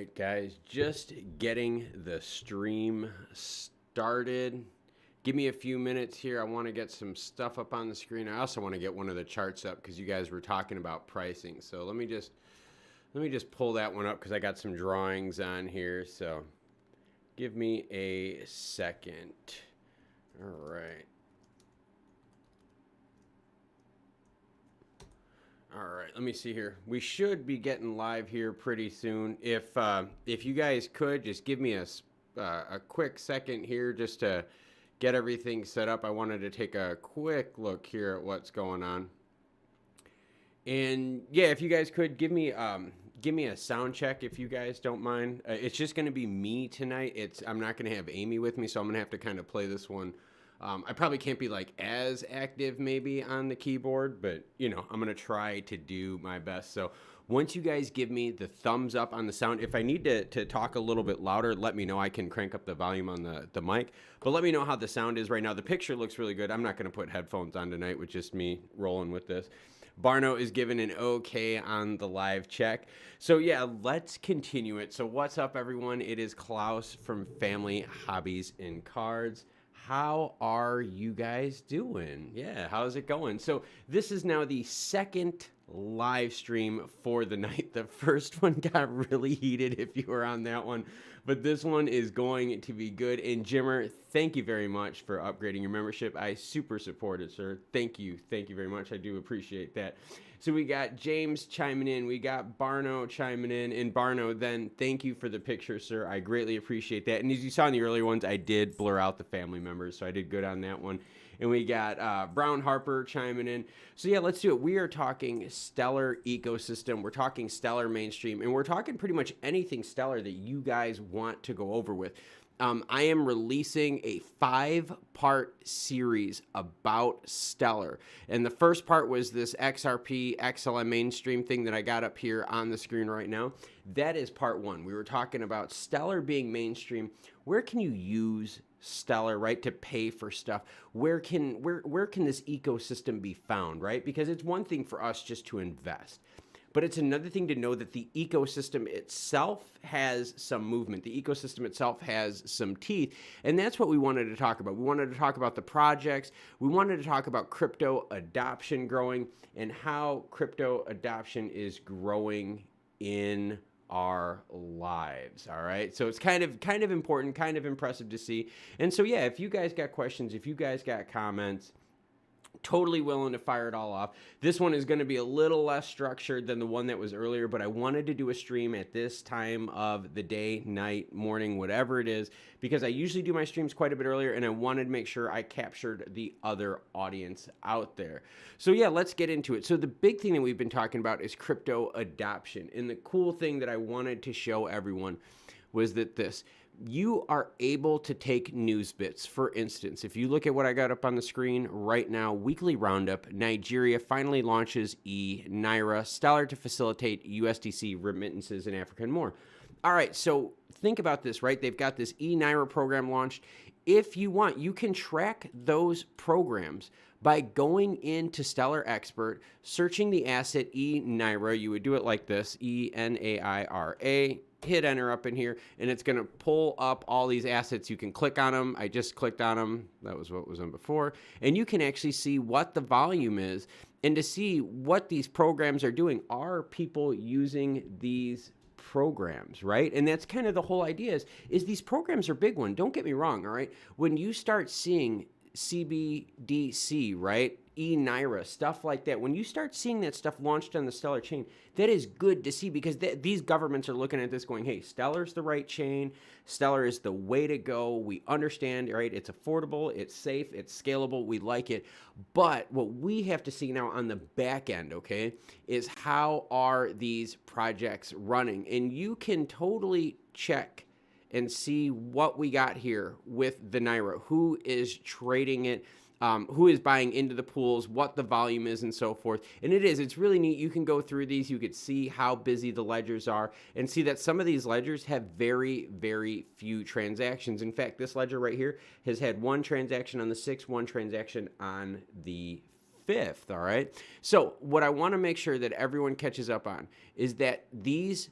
right, guys, just getting the stream started. Give me a few minutes here. I want to get some stuff up on the screen. I also want to get one of the charts up because you guys were talking about pricing. So let me just pull that one up because I got some drawings on here. So give me a second. All right. All right, let me see here. We should be getting live here pretty soon. If you guys could just give me a quick second here just to get everything set up. I wanted to take a quick look here at what's going on. And yeah, if you guys could give me a sound check if you guys don't mind. It's just going to be me tonight. I'm not going to have Amy with me, so I'm going to have to kind of play this one. I probably can't be like as active maybe on the keyboard, but you know, I'm going to try to do my best. So once you guys give me the thumbs up on the sound, if I need to talk a little bit louder, let me know. I can crank up the volume on the mic, but let me know how the sound is right now. The picture looks really good. I'm not going to put headphones on tonight with just me rolling with this. Barno is giving an okay on the live check. So yeah, let's continue it. So what's up, everyone? It is Klaus from Family Hobbies and Cards. How are you guys doing? Yeah, how's it going? So this is now the second live stream for the night. The first one got really heated if you were on that one, but this one is going to be good. And Jimmer, thank you very much for upgrading your membership. I super support it, sir. Thank you very much. I do appreciate that. So we got James chiming in, we got Barno chiming in, and Barno, then thank you for the picture, sir. I greatly appreciate that. And as you saw in the earlier ones, I did blur out the family members, so I did good on that one. And we got Brown Harper chiming in. So yeah, let's do it. We are talking Stellar ecosystem. We're talking Stellar mainstream, and we're talking pretty much anything Stellar that you guys want to go over with. I am releasing a 5-part series about Stellar. And the first part was this XRP, XLM mainstream thing that I got up here on the screen right now. That is part 1. We were talking about Stellar being mainstream. Where can you use Stellar, right, to pay for stuff? Where can this ecosystem be found, right? Because it's one thing for us just to invest, but it's another thing to know that the ecosystem itself has some movement. The ecosystem itself has some teeth, and that's what we wanted to talk about. We wanted to talk about the projects. We wanted to talk about crypto adoption growing and how crypto adoption is growing in our lives. All right, so it's kind of important, kind of impressive to see. And so yeah, if you guys got questions, if you guys got comments, totally willing to fire it all off. This one is going to be a little less structured than the one that was earlier, but I wanted to do a stream at this time of the day, night, morning, whatever it is, because I usually do my streams quite a bit earlier, and I wanted to make sure I captured the other audience out there. So yeah, let's get into it. So the big thing that we've been talking about is crypto adoption, and the cool thing that I wanted to show everyone was that you are able to take news bits. For instance, if you look at what I got up on the screen right now, weekly roundup, Nigeria finally launches e-Naira, Stellar to facilitate USDC remittances in Africa and more. All right, so think about this, right? They've got this e-Naira program launched. If you want, you can track those programs by going into Stellar Expert, searching the asset e-Naira. You would do it like this, E-N-A-I-R-A. Hit enter up in here, and it's going to pull up all these assets. You can click on them. I just clicked on them. That was what was on before. And you can actually see what the volume is and to see what these programs are doing. Are people using these programs, right? And that's kind of the whole idea is these programs are big one. Don't get me wrong, all right? When you start seeing CBDC, right? e-Naira, stuff like that. When you start seeing that stuff launched on the Stellar chain, that is good to see because these governments are looking at this going, hey, Stellar's the right chain. Stellar is the way to go. We understand, right? It's affordable, it's safe, it's scalable. We like it. But what we have to see now on the back end, okay, is how are these projects running? And you can totally check and see what we got here with the Naira, who is trading it, who is buying into the pools, what the volume is, and so forth. And it's really neat. You can go through these. You could see how busy the ledgers are and see that some of these ledgers have very, very few transactions. In fact, this ledger right here has had 1 transaction on the 6th, 1 transaction on the 5th, all right? So what I want to make sure that everyone catches up on is that these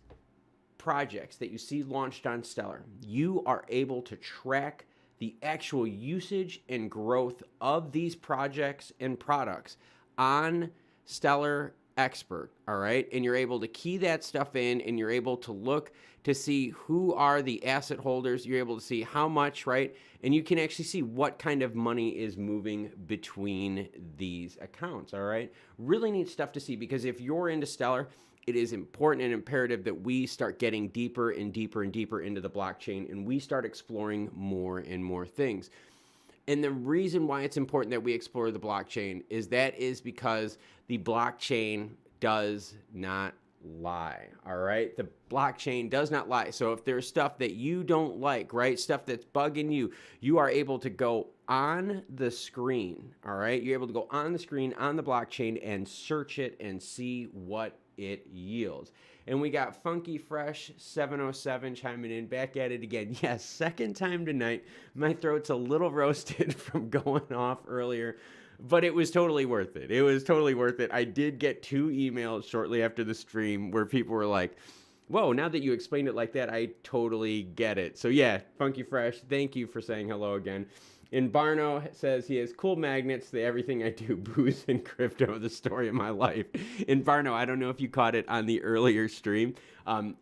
projects that you see launched on Stellar, you are able to track the actual usage and growth of these projects and products on Stellar Expert, all right? And you're able to key that stuff in, and you're able to look to see who are the asset holders. You're able to see how much, right? And you can actually see what kind of money is moving between these accounts, all right? Really neat stuff to see, because if you're into Stellar, it is important and imperative that we start getting deeper and deeper and deeper into the blockchain, and we start exploring more and more things. And the reason why it's important that we explore the blockchain is because the blockchain does not lie, all right? The blockchain does not lie. So if there's stuff that you don't like, right, stuff that's bugging you, you are able to go on the screen, all right? You're able to go on the screen on the blockchain and search it and see what it yields. And we got Funky Fresh 707 chiming in, back at it again. Yes, second time tonight. My throat's a little roasted from going off earlier, but it was totally worth it. It was totally worth it. I did get 2 emails shortly after the stream where people were like, whoa, now that you explained it like that, I totally get it. So yeah, Funky Fresh, thank you for saying hello again. And Barno says he has cool magnets to everything I do, booze and crypto, the story of my life. And Barno, I don't know if you caught it on the earlier stream.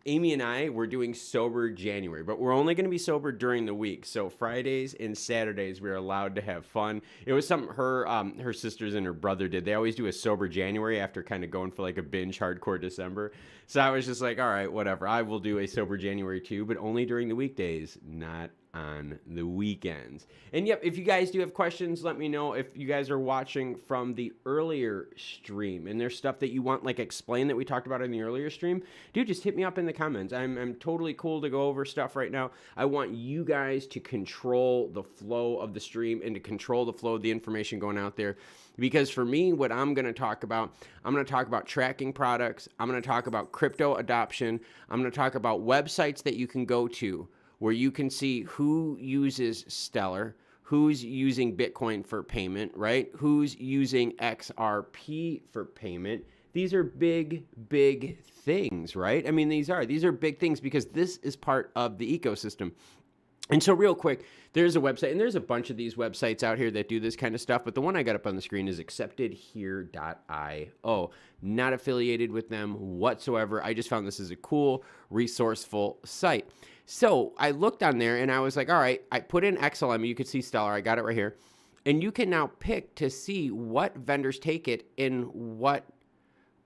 Amy and I were doing Sober January, but we're only going to be sober during the week. So Fridays and Saturdays, we're allowed to have fun. It was something her sisters and her brother did. They always do a Sober January after kind of going for like a binge hardcore December. So I was just like, all right, whatever. I will do a Sober January too, but only during the weekdays, not on the weekends. And yep, if you guys do have questions, let me know. If you guys are watching from the earlier stream and there's stuff that you want like explained that we talked about in the earlier stream, dude, just hit me up in the comments. I'm totally cool to go over stuff right now. I want you guys to control the flow of the stream and to control the flow of the information going out there. Because for me, what I'm going to talk about tracking products. I'm going to talk about crypto adoption. I'm going to talk about websites that you can go to where you can see who uses Stellar, who's using Bitcoin for payment, right? Who's using XRP for payment. These are big, big things, right? I mean, these are big things because this is part of the ecosystem. And so real quick, there's a website, and there's a bunch of these websites out here that do this kind of stuff, but the one I got up on the screen is acceptedhere.io. Not affiliated with them whatsoever. I just found this as a cool, resourceful site. So I looked on there, and I was like, all right, I put in XLM. You could see Stellar. I got it right here. And you can now pick to see what vendors take it in what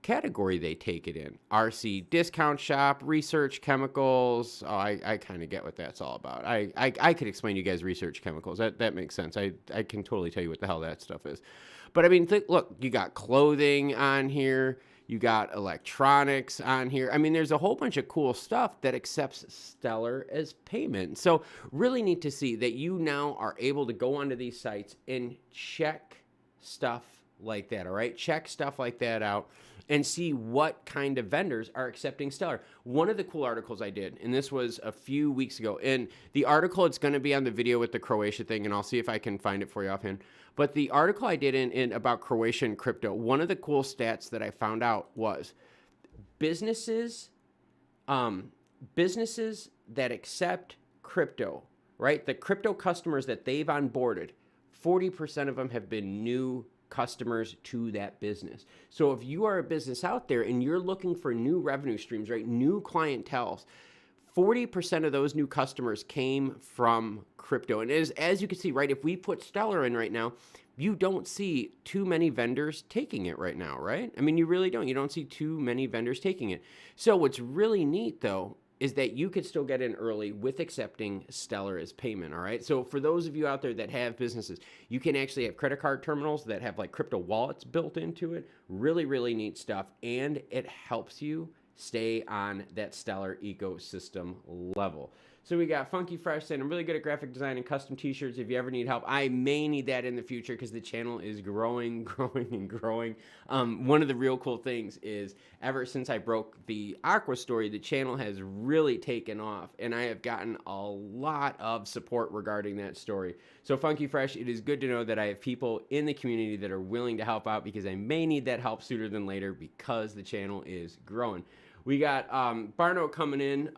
category they take it in. RC discount shop, research chemicals. Oh, I kind of get what that's all about. I could explain to you guys research chemicals. That makes sense. I can totally tell you what the hell that stuff is. But I mean, look, you got clothing on here. You got electronics on here. I mean, there's a whole bunch of cool stuff that accepts Stellar as payment. So really neat to see that you now are able to go onto these sites and check stuff like that, all right? Check stuff like that out and see what kind of vendors are accepting Stellar. One of the cool articles I did, and this was a few weeks ago, and the article, it's going to be on the video with the Croatia thing, and I'll see if I can find it for you offhand. But the article I did in about Croatian crypto, one of the cool stats that I found out was businesses that accept crypto, right? The crypto customers that they've onboarded, 40% of them have been new customers to that business. So if you are a business out there and you're looking for new revenue streams, right, new clienteles, 40% of those new customers came from crypto. And as you can see, right, if we put Stellar in right now, you don't see too many vendors taking it right now, right? I mean, you really don't. You don't see too many vendors taking it. So what's really neat, though, is that you could still get in early with accepting Stellar as payment, all right? So for those of you out there that have businesses, you can actually have credit card terminals that have like crypto wallets built into it. Really, really neat stuff. And it helps you stay on that Stellar ecosystem level. So we got Funky Fresh saying, I'm really good at graphic design and custom t-shirts. If you ever need help, I may need that in the future because the channel is growing, growing, and growing. One of the real cool things is ever since I broke the Aqua story, the channel has really taken off, and I have gotten a lot of support regarding that story. So Funky Fresh, it is good to know that I have people in the community that are willing to help out because I may need that help sooner than later because the channel is growing. We got Barno coming in.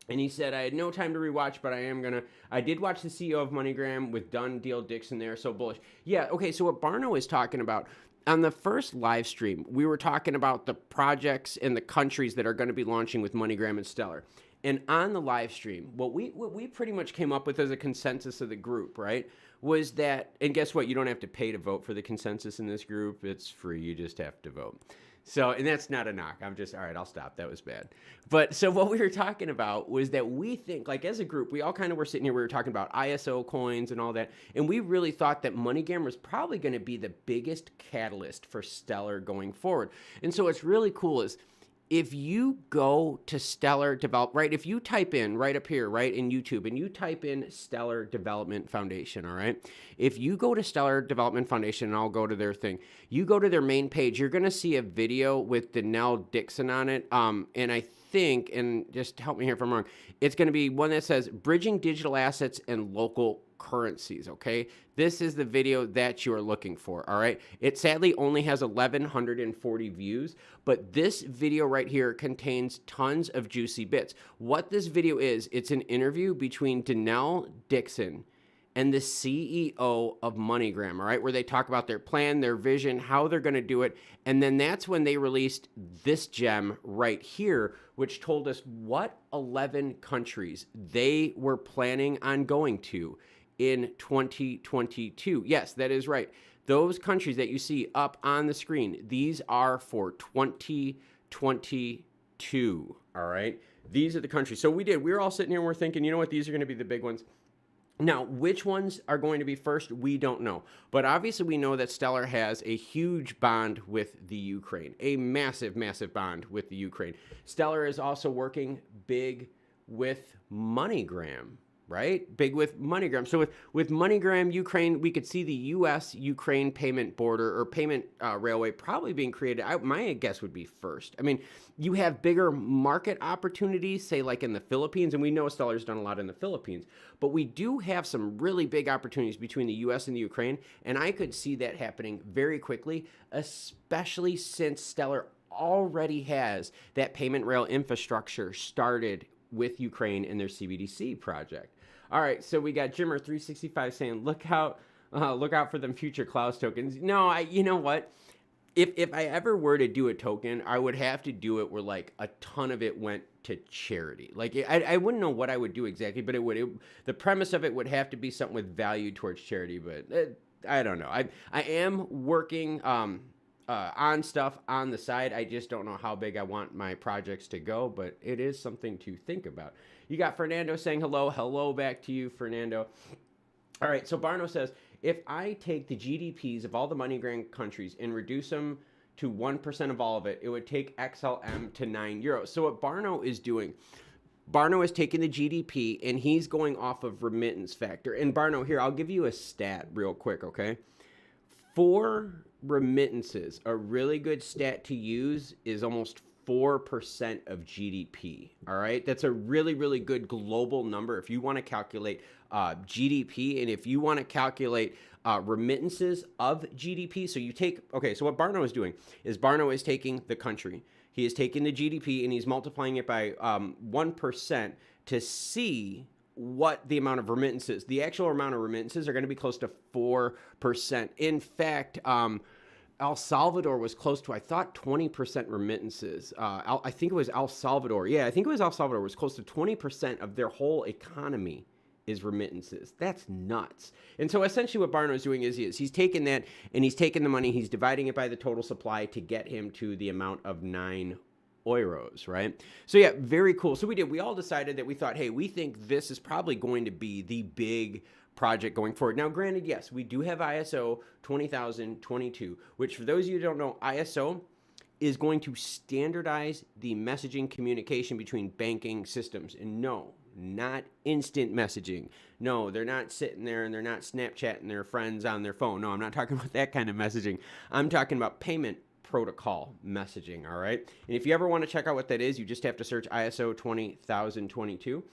And he said, I had no time to rewatch, but I did watch the CEO of MoneyGram with Dunn, Deal, Dixon there, so bullish. Yeah, okay, so what Barno is talking about, on the first live stream, we were talking about the projects and the countries that are going to be launching with MoneyGram and Stellar. And on the live stream, what we pretty much came up with as a consensus of the group, right, was that, and guess what, you don't have to pay to vote for the consensus in this group. It's free, you just have to vote. So, and that's not a knock. I'm just, all right, I'll stop. That was bad. But so what we were talking about was that we think, like as a group, we all kind of were sitting here, we were talking about ISO coins and all that. And we really thought that MoneyGram was probably going to be the biggest catalyst for Stellar going forward. And so what's really cool is if you go to Stellar Develop, right, if you type in right up here, right, in YouTube, and you type in Stellar Development Foundation, all right, if you go to Stellar Development Foundation, and I'll go to their thing, you go to their main page, you're going to see a video with Danelle Dixon on it, and I think, and just help me here if I'm wrong, it's going to be one that says Bridging Digital Assets and Local Currencies, okay? This is the video that you are looking for, all right? It sadly only has 1,140 views, but this video right here contains tons of juicy bits. What this video is, it's an interview between Danelle Dixon and the CEO of MoneyGram, all right, where they talk about their plan, their vision, how they're going to do it, and then that's when they released this gem right here, which told us what 11 countries they were planning on going to in 2022. Yes, that is right. Those countries that you see up on the screen, these are for 2022, all right? These are the countries. So we were all sitting here and we're thinking, you know what, these are going to be the big ones. Now, which ones are going to be first, we don't know. But obviously we know that Stellar has a huge bond with the Ukraine, a massive, massive bond with the Ukraine. Stellar is also working big with MoneyGram, right? Big with MoneyGram. So with MoneyGram, Ukraine, we could see the U.S.-Ukraine payment border or payment railway probably being created. My guess would be first. I mean, you have bigger market opportunities, say like in the Philippines, and we know Stellar's done a lot in the Philippines, but we do have some really big opportunities between the U.S. and the Ukraine, and I could see that happening very quickly, especially since Stellar already has that payment rail infrastructure started with Ukraine in their CBDC project. All right, so we got Jimmer365 saying, look out for them future Klaus tokens. No, you know what? If I ever were to do a token, I would have to do it where like a ton of it went to charity. Like I wouldn't know what I would do exactly, but the premise of it would have to be something with value towards charity. But I don't know. I am working on stuff on the side. I just don't know how big I want my projects to go, but it is something to think about. You got Fernando saying hello. Hello back to you, Fernando. All right, so Barno says, if I take the GDPs of all the MoneyGram countries and reduce them to 1% of all of it, it would take XLM to €9. So what Barno is doing, Barno is taking the GDP and he's going off of remittance factor. And Barno, here, I'll give you a stat real quick, okay? For remittances, a really good stat to use is almost 4% of GDP, all right? That's a really, really good global number if you want to calculate GDP and if you want to calculate remittances of GDP. So you take, okay, so what Barno is doing is Barno is taking the country. He is taking the GDP and he's multiplying it by 1% to see what the amount of remittances, the actual amount of remittances are going to be close to 4%. In fact, El Salvador was close to, I thought, 20% remittances. I think it was El Salvador. Yeah, I think it was El Salvador. It was close to 20% of their whole economy is remittances. That's nuts. And so essentially what Barno is doing is he's taking that and he's taking the money, he's dividing it by the total supply to get him to the amount of €9, right? So yeah, very cool. So we all decided that we thought, hey, we think this is probably going to be the big project going forward. Now, granted, yes, we do have ISO 20022, which for those of you who don't know, ISO is going to standardize the messaging communication between banking systems. And no, not instant messaging. No, they're not sitting there and they're not Snapchatting their friends on their phone. No, I'm not talking about that kind of messaging. I'm talking about payment protocol messaging, all right? And if you ever want to check out what that is, you just have to search ISO 20022.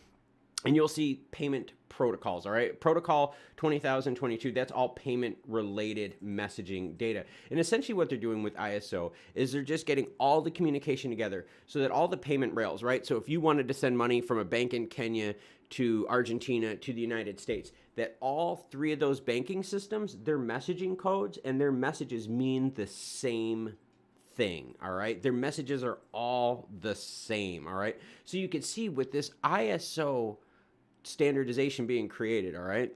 And you'll see payment protocols, all right? Protocol 20022, that's all payment-related messaging data. And essentially what they're doing with ISO is they're just getting all the communication together so that all the payment rails, right? So if you wanted to send money from a bank in Kenya to Argentina to the United States, that all three of those banking systems, their messaging codes and their messages mean the same thing, all right? Their messages are all the same, all right? So you can see with this ISO standardization being created, all right,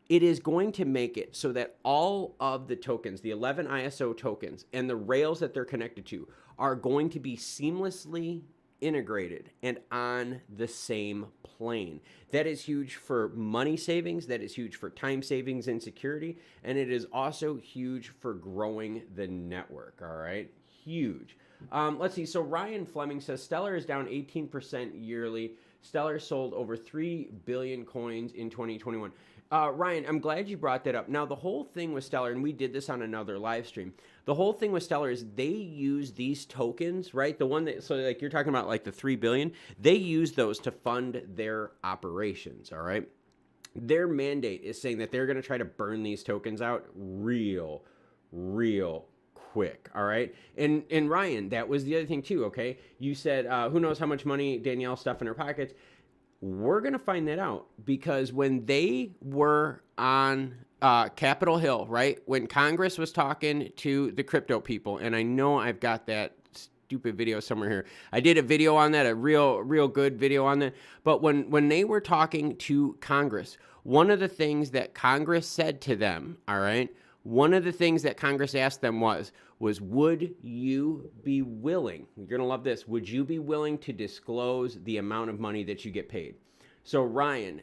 it is going to make it so that all of the tokens, the 11 ISO tokens and the rails that they're connected to are going to be seamlessly integrated and on the same plane. That is huge for money savings, that is huge for time savings and security, and it is also huge for growing the network, all right? Huge. Let's see, so Ryan Fleming says Stellar is down 18% yearly. Stellar sold over 3 billion coins in 2021. Ryan, I'm glad you brought that up. Now, the whole thing with Stellar, and we did this on another live stream, the whole thing with Stellar is they use these tokens, right? The one that, so like you're talking about like the 3 billion, they use those to fund their operations, all right? Their mandate is saying that they're going to try to burn these tokens out real quick, all right? And Ryan, that was the other thing too, okay? You said, who knows how much money Danielle stuffed in her pockets. We're going to find that out because when they were on Capitol Hill, right, when Congress was talking to the crypto people, and I know I've got that stupid video somewhere here. I did a video on that, a real good video on that. But when they were talking to Congress, one of the things that Congress said to them, all right, one of the things that Congress asked them was would you be willing, you're going to love this, would you be willing to disclose the amount of money that you get paid? So Ryan,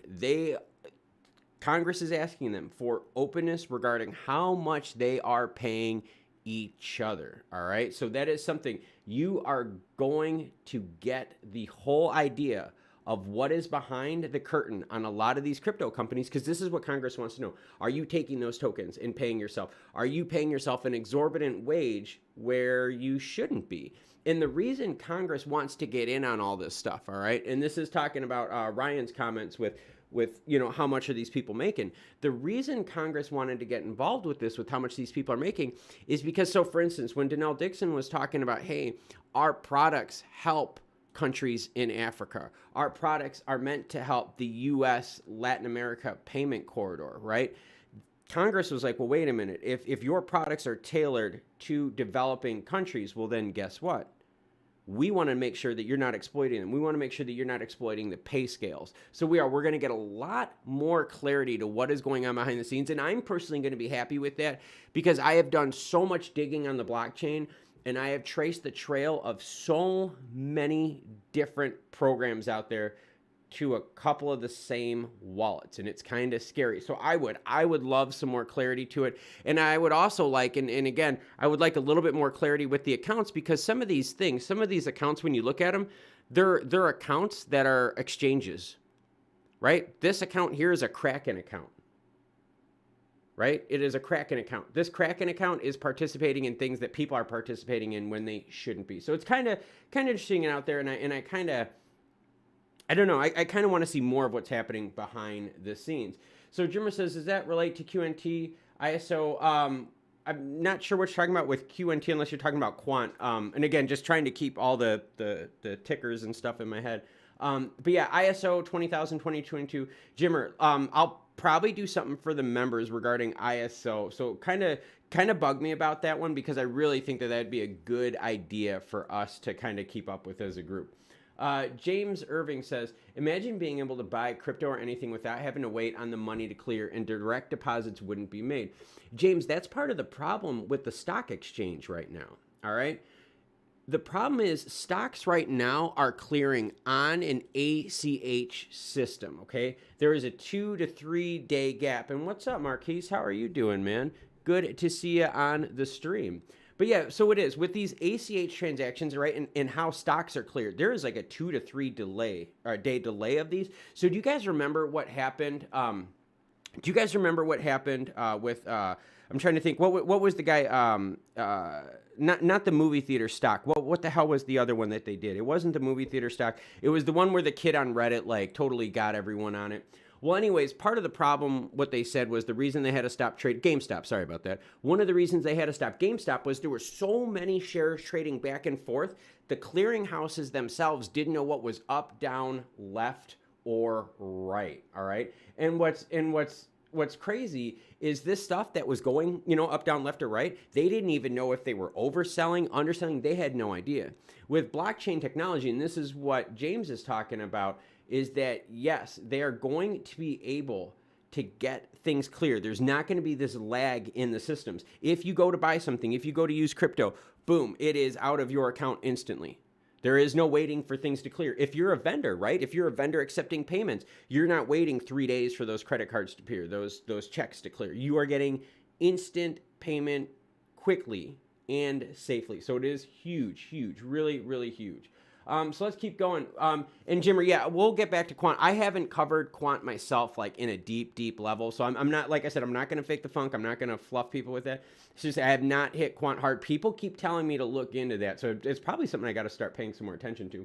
Congress is asking them for openness regarding how much they are paying each other, all right? So that is something you are going to get the whole idea of what is behind the curtain on a lot of these crypto companies, because this is what Congress wants to know. Are you taking those tokens and paying yourself? Are you paying yourself an exorbitant wage where you shouldn't be? And the reason Congress wants to get in on all this stuff, all right, and this is talking about Ryan's comments with you know, how much are these people making? The reason Congress wanted to get involved with this, with how much these people are making, is because, so for instance, when Danelle Dixon was talking about, hey, our products help countries in Africa. Our products are meant to help the U.S. Latin America payment corridor, right? Congress was like, well, wait a minute. If your products are tailored to developing countries, well, then guess what? We want to make sure that you're not exploiting them. We want to make sure that you're not exploiting the pay scales. So we're going to get a lot more clarity to what is going on behind the scenes. And I'm personally going to be happy with that because I have done so much digging on the blockchain and I have traced the trail of so many different programs out there to a couple of the same wallets, and it's kind of scary. So I would love some more clarity to it. And I would also like, and again, I would like a little bit more clarity with the accounts, because some of these things, some of these accounts, when you look at them, they're accounts that are exchanges, right? This account here is a Kraken account, right? It is a Kraken account. This Kraken account is participating in things that people are participating in when they shouldn't be. So it's kind of interesting out there, and I kind of, I don't know. I kind of want to see more of what's happening behind the scenes. So Jimmer says, does that relate to QNT ISO? I'm not sure what you're talking about with QNT unless you're talking about quant. And again, just trying to keep all the tickers and stuff in my head. But yeah, ISO 20000, 2022. Jimmer, I'll probably do something for the members regarding ISO. So kind of bug me about that one, because I really think that that'd be a good idea for us to kind of keep up with as a group. James Irving says, imagine being able to buy crypto or anything without having to wait on the money to clear, and direct deposits wouldn't be made. James, that's part of the problem with the stock exchange right now, all right? The problem is stocks right now are clearing on an ACH system, okay? There is a 2 to 3 day gap. And what's up, Marquise? How are you doing, man? Good to see you on the stream. But yeah, so it is with these ACH transactions, right? And how stocks are cleared. There is like a 2 to 3 day delay of these. So do you guys remember what happened? Do you guys remember what happened with? I'm trying to think. What was the guy? Not the movie theater stock. What the hell was the other one that they did? It wasn't the movie theater stock. It was the one where the kid on Reddit like totally got everyone on it. Well, anyways, part of the problem, what they said was the reason they had to stop trade GameStop. Sorry about that. One of the reasons they had to stop GameStop was there were so many shares trading back and forth. The clearinghouses themselves didn't know what was up, down, left, or right. All right. And what's crazy is this stuff that was going, up, down, left, or right. They didn't even know if they were overselling, underselling. They had no idea. With blockchain technology, and this is what James is talking about, is that, yes, they are going to be able to get things clear. There's not going to be this lag in the systems. If you go to buy something, if you go to use crypto, boom, it is out of your account instantly. There is no waiting for things to clear. If you're a vendor, right? If you're a vendor accepting payments, you're not waiting 3 days for those credit cards to appear, those checks to clear. You are getting instant payment quickly and safely. So it is huge, huge, really, really huge. So let's keep going. And Jimmer, yeah, we'll get back to quant. I haven't covered quant myself, like in a deep, deep level. So I'm not, like I said, I'm not going to fake the funk. I'm not going to fluff people with that. It's just, I have not hit quant hard. People keep telling me to look into that. So it's probably something I got to start paying some more attention to.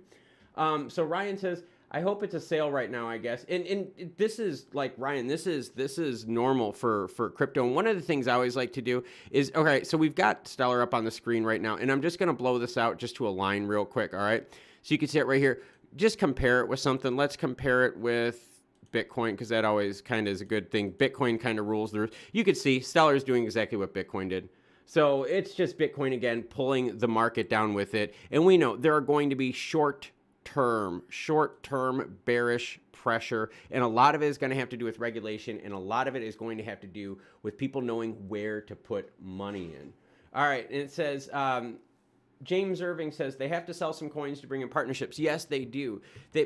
So Ryan says, I hope it's a sale right now, I guess. And this is like, Ryan, this is normal for crypto. And one of the things I always like to do is, okay, so we've got Stellar up on the screen right now, and I'm just going to blow this out just to align real quick. All right. So you can see it right here. Just compare it with something. Let's compare it with Bitcoin, because that always kind of is a good thing. Bitcoin kind of rules the roost. You could see Stellar is doing exactly what Bitcoin did. So it's just Bitcoin again, pulling the market down with it. And we know there are going to be short-term bearish pressure. And a lot of it is going to have to do with regulation. And a lot of it is going to have to do with people knowing where to put money in. All right. And it says, James Irving says they have to sell some coins to bring in partnerships. Yes, they do.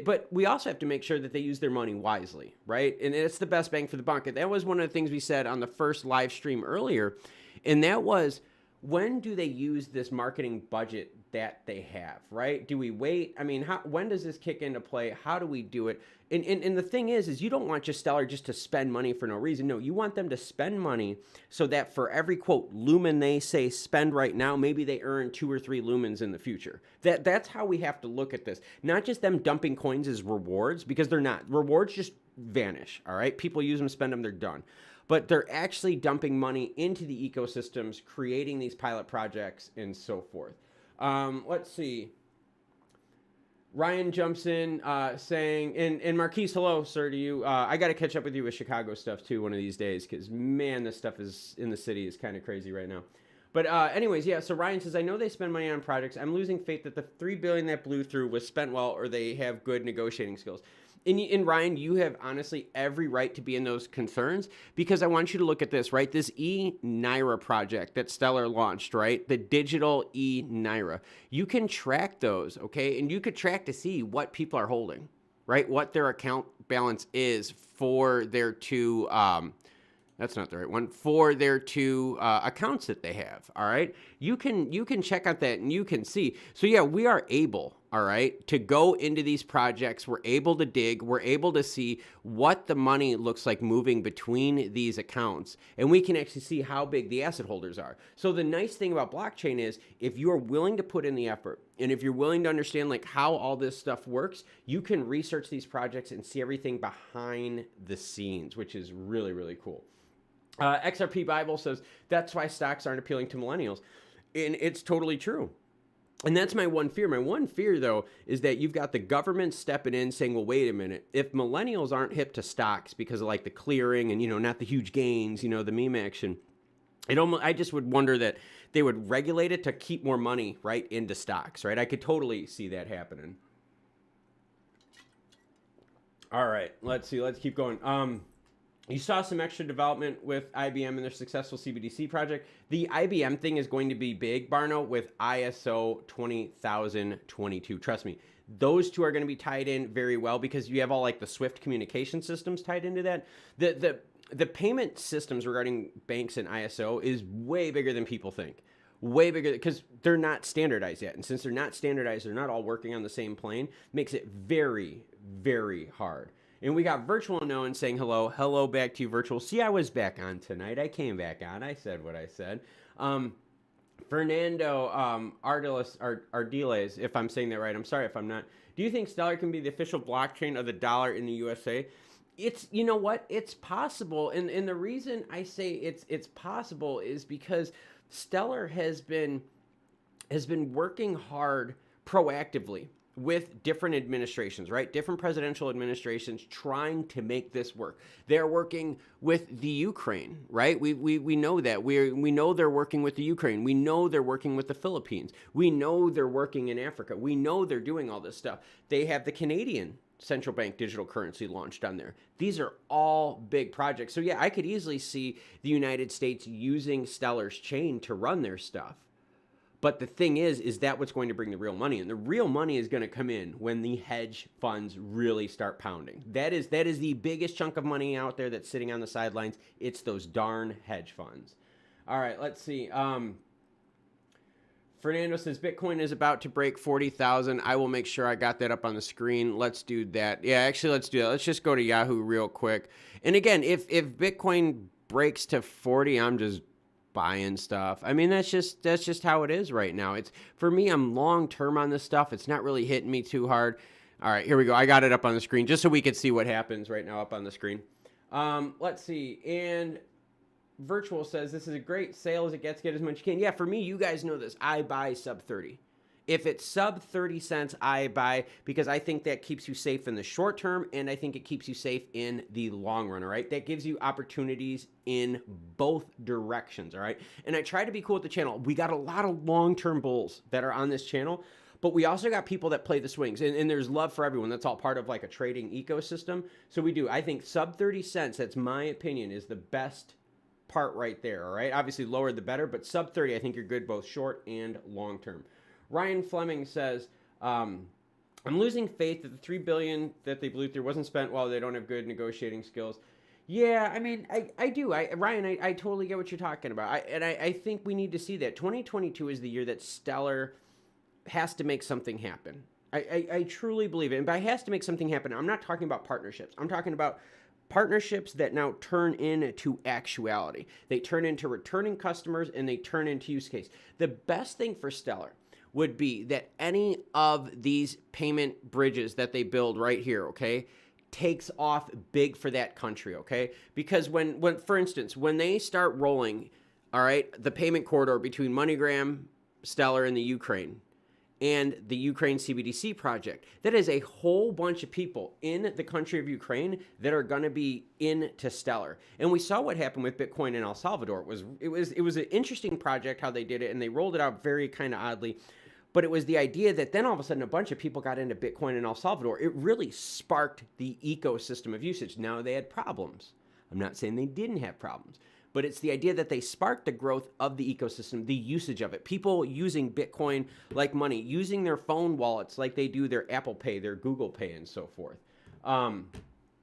But we also have to make sure that they use their money wisely, right? And it's the best bang for the buck. That was one of the things we said on the first live stream earlier. And that was, when do they use this marketing budget that they have, right? Do we wait? I mean, when does this kick into play? How do we do it? And the thing is you don't want just Stellar just to spend money for no reason. No, you want them to spend money so that for every, quote, lumen they say spend right now, maybe they earn 2 or 3 lumens in the future. That's how we have to look at this. Not just them dumping coins as rewards, because they're not. Rewards just vanish, all right? People use them, spend them, they're done. But they're actually dumping money into the ecosystems, creating these pilot projects and so forth. Let's see. Ryan jumps in saying, and Marquise, hello, sir, to you. I got to catch up with you with Chicago stuff, too, one of these days, because, man, this stuff is in the city is kind of crazy right now. But anyways, yeah, so Ryan says, I know they spend money on projects. I'm losing faith that the $3 billion that blew through was spent well, or they have good negotiating skills. And Ryan, you have honestly every right to be in those concerns, because I want you to look at this, right? This e-Naira project that Stellar launched, right? The digital e-Naira. You can track those, okay? And you could track to see what people are holding, right? What their account balance is for their two, that's not the right one, for their two accounts that they have, all right? You can check out that and you can see. So yeah, we are able, all right, to go into these projects. We're able to dig. We're able to see what the money looks like moving between these accounts. And we can actually see how big the asset holders are. So the nice thing about blockchain is if you are willing to put in the effort, and if you're willing to understand like how all this stuff works, you can research these projects and see everything behind the scenes, which is really, really cool. XRP Bible says, that's why stocks aren't appealing to millennials. And it's totally true. And that's my one fear. My one fear, though, is that you've got the government stepping in saying, well, wait a minute. If millennials aren't hip to stocks because of like the clearing and, not the huge gains, the meme action, I just would wonder that they would regulate it to keep more money, right, into stocks, right? I could totally see that happening. All right, let's see. Let's keep going. You saw some extra development with IBM and their successful CBDC project. The IBM thing is going to be big, Barno, with ISO 20022. Trust me, those two are going to be tied in very well because you have all like the Swift communication systems tied into that. The payment systems regarding banks and ISO is way bigger than people think. way bigger because they're not standardized yet. And since they're not standardized, they're not all working on the same plane, makes it very, very hard. And we got Virtual Unknown saying hello. Hello back to you, Virtual. See, I was back on tonight. I came back on. I said what I said. Fernando Ardiles, if I'm saying that right. I'm sorry if I'm not. Do you think Stellar can be the official blockchain of the dollar in the USA? It's, you know what? It's possible. And the reason I say it's possible is because Stellar has been working hard proactively with different administrations, right? Different presidential administrations trying to make this work. They're working with the Ukraine, right? We know that. We know they're working with the Ukraine. We know they're working with the Philippines. We know they're working in Africa. We know they're doing all this stuff. They have the Canadian central bank digital currency launched on there. These are all big projects. So yeah, I could easily see the United States using Stellar's chain to run their stuff. But the thing is that what's going to bring the real money? And the real money is going to come in when the hedge funds really start pounding. That is the biggest chunk of money out there that's sitting on the sidelines. It's those darn hedge funds. All right, let's see. Fernando says Bitcoin is about to break 40,000. I will make sure I got that up on the screen. Let's do that. Yeah, actually, let's do that. Let's just go to Yahoo real quick. And again, if Bitcoin breaks to 40, I'm just buying stuff. I mean, that's just how it is right now. It's for me, I'm long term on this stuff. It's not really hitting me too hard. All right, here we go. I got it up on the screen just so we could see what happens right now up on the screen. Let's see. And Virtual says this is a great sale as it gets. Get as much as you can. Yeah, for me, you guys know this. I buy sub 30. If it's sub 30 cents, I buy because I think that keeps you safe in the short term, and I think it keeps you safe in the long run, all right? That gives you opportunities in both directions, all right? And I try to be cool with the channel. We got a lot of long-term bulls that are on this channel, but we also got people that play the swings, and there's love for everyone. That's all part of like a trading ecosystem. So we do. I think sub 30 cents, that's my opinion, is the best part right there, all right? Obviously, lower the better, but sub 30, I think you're good both short and long term. Ryan Fleming says, I'm losing faith that the $3 billion that they blew through wasn't spent while they don't have good negotiating skills. Yeah, I mean, I do. Ryan, I totally get what you're talking about. I think we need to see that. 2022 is the year that Stellar has to make something happen. I truly believe it. And by has to make something happen, I'm not talking about partnerships. I'm talking about partnerships that now turn into actuality. They turn into returning customers and they turn into use case. The best thing for Stellar would be that any of these payment bridges that they build right here, okay, takes off big for that country, okay? Because when for instance, when they start rolling, all right, the payment corridor between MoneyGram, Stellar, and the Ukraine, and the Ukraine CBDC project, that is a whole bunch of people in the country of Ukraine that are going to be into Stellar. And we saw what happened with Bitcoin in El Salvador. It was an interesting project how they did it, and they rolled it out very kind of oddly. But it was the idea that then all of a sudden a bunch of people got into Bitcoin in El Salvador. It really sparked the ecosystem of usage. Now they had problems. I'm not saying they didn't have problems. But it's the idea that they sparked the growth of the ecosystem, the usage of it. People using Bitcoin like money, using their phone wallets like they do their Apple Pay, their Google Pay, and so forth.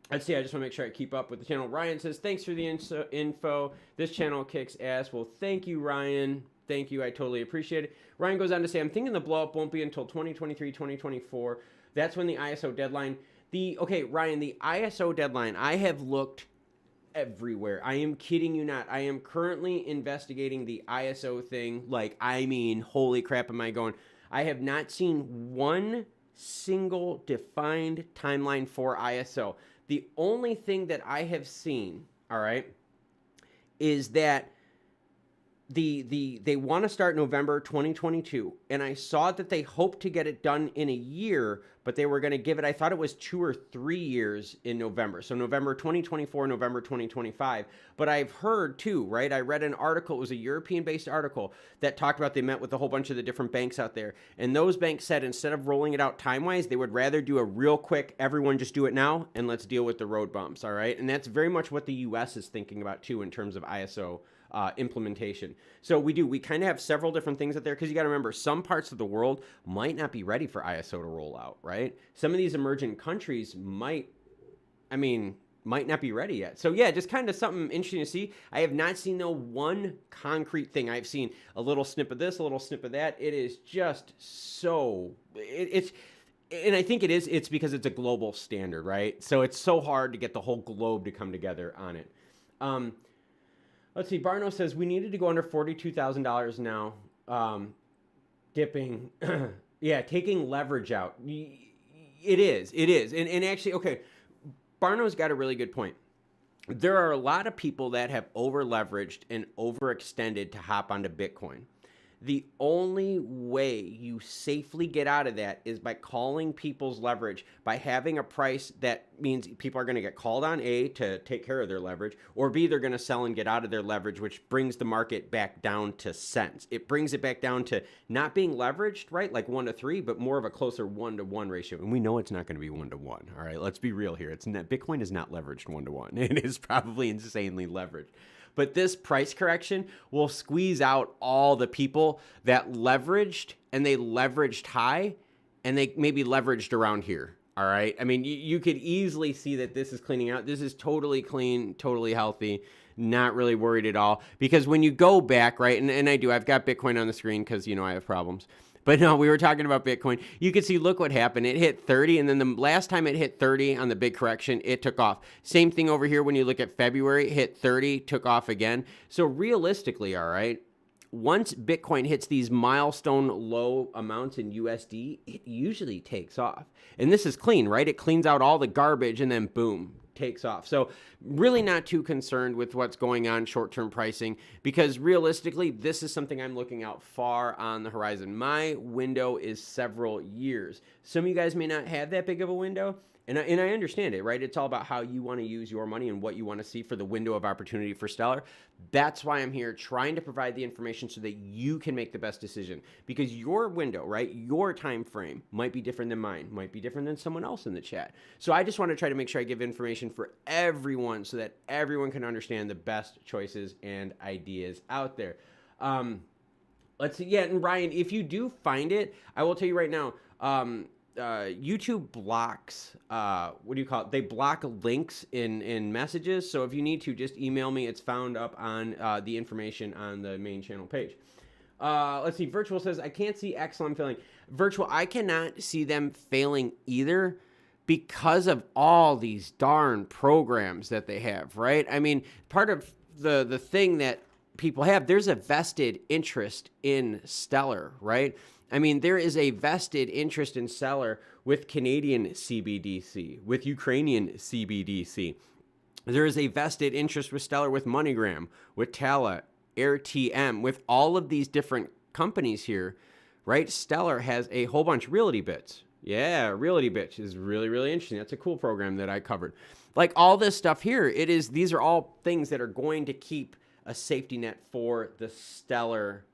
Let's see, I just want to make sure I keep up with the channel. Ryan says, thanks for the info. This channel kicks ass. Well, thank you, Ryan. Thank you. I totally appreciate it. Ryan goes on to say, I'm thinking the blow-up won't be until 2023, 2024. That's when the ISO deadline. Okay, Ryan, the ISO deadline, I have looked everywhere. I am kidding you not. I am currently investigating the ISO thing. Like, I mean, holy crap am I going. I have not seen one single defined timeline for ISO. The only thing that I have seen, all right, is that they want to start November 2022, and I saw that they hope to get it done in a year, but they were going to give it, I thought it was 2 or 3 years in November. So November 2024, November 2025. But I've heard too, right? I read an article, it was a European-based article that talked about they met with a whole bunch of the different banks out there. And those banks said instead of rolling it out time-wise, they would rather do a real quick, everyone just do it now, and let's deal with the road bumps, all right? And that's very much what the US is thinking about too in terms of ISO implementation. So we kind of have several different things out there because you got to remember some parts of the world might not be ready for ISO to roll out, right? Some of these emerging countries might might not be ready yet. So yeah, just kind of something interesting to see. I have not seen no one concrete thing. I've seen a little snip of this, a little snip of that. It is just so, and I think it's because it's a global standard, right? So it's so hard to get the whole globe to come together on it. Let's see. Barno says we needed to go under $42,000 now. Dipping. Yeah, taking leverage out. It is. And actually, okay, Barno's got a really good point. There are a lot of people that have over-leveraged and overextended to hop onto Bitcoin. The only way you safely get out of that is by calling people's leverage, by having a price that means people are going to get called on, A, to take care of their leverage, or B, they're going to sell and get out of their leverage, which brings the market back down to cents. It brings it back down to not being leveraged, right, like 1 to 3, but more of a closer 1 to 1 ratio. And we know it's not going to be 1 to 1. All right, let's be real here. It's not, Bitcoin is not leveraged 1 to 1. It is probably insanely leveraged. But this price correction will squeeze out all the people that leveraged, and they leveraged high, and they maybe leveraged around here. All right. I mean, you could easily see that this is cleaning out. This is totally clean, totally healthy, not really worried at all. Because when you go back, right, and I've got Bitcoin on the screen because, I have problems. But no, we were talking about Bitcoin. You can see, look what happened. It hit 30, and then the last time it hit 30 on the big correction, it took off. Same thing over here when you look at February, it hit 30, took off again. So realistically, all right, once Bitcoin hits these milestone low amounts in USD, it usually takes off. And this is clean, right? It cleans out all the garbage, and then boom, takes off. So really not too concerned with what's going on short-term pricing, because realistically, this is something I'm looking out far on the horizon. My window is several years. Some of you guys may not have that big of a window, and I understand it, right? It's all about how you want to use your money and what you want to see for the window of opportunity for Stellar. That's why I'm here trying to provide the information so that you can make the best decision, because your window, right, your time frame might be different than mine, might be different than someone else in the chat. So I just want to try to make sure I give information for everyone so that everyone can understand the best choices and ideas out there. Let's see. Yeah, and Ryan, if you do find it, I will tell you right now, YouTube blocks, they block links in messages. So if you need to, just email me. It's found up on the information on the main channel page. Let's see. Virtual says, I can't see XLM failing. Virtual, I cannot see them failing either because of all these darn programs that they have, right? I mean, part of the thing that people have, there's a vested interest in Stellar, right? I mean, there is a vested interest in Stellar with Canadian CBDC, with Ukrainian CBDC. There is a vested interest with Stellar with MoneyGram, with Tala, AirTM, with all of these different companies here, right? Stellar has a whole bunch. Realty Bits. Yeah, Realty Bits is really, really interesting. That's a cool program that I covered. Like all this stuff here, these are all things that are going to keep a safety net for the Stellar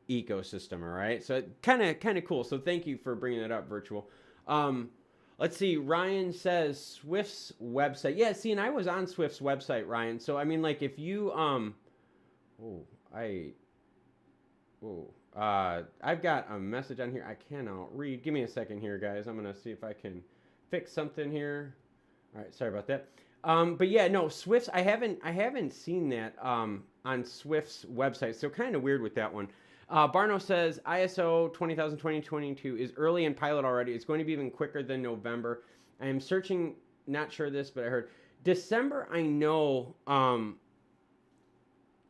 ecosystem. All right, so kind of cool. So thank you for bringing that up, Virtual. Let's see. Ryan says Swift's website. Yeah, see, and I was on Swift's website, Ryan. So I mean, like if you I've got a message on here I cannot read. Give me a second here, guys. I'm gonna see if I can fix something here. All right, sorry about that. But yeah, no, Swift's. I haven't seen that on Swift's website. So kind of weird with that one. Barno says ISO 20,000 2022 is early in pilot already. It's going to be even quicker than November. I am searching, not sure this, but I heard December. I know.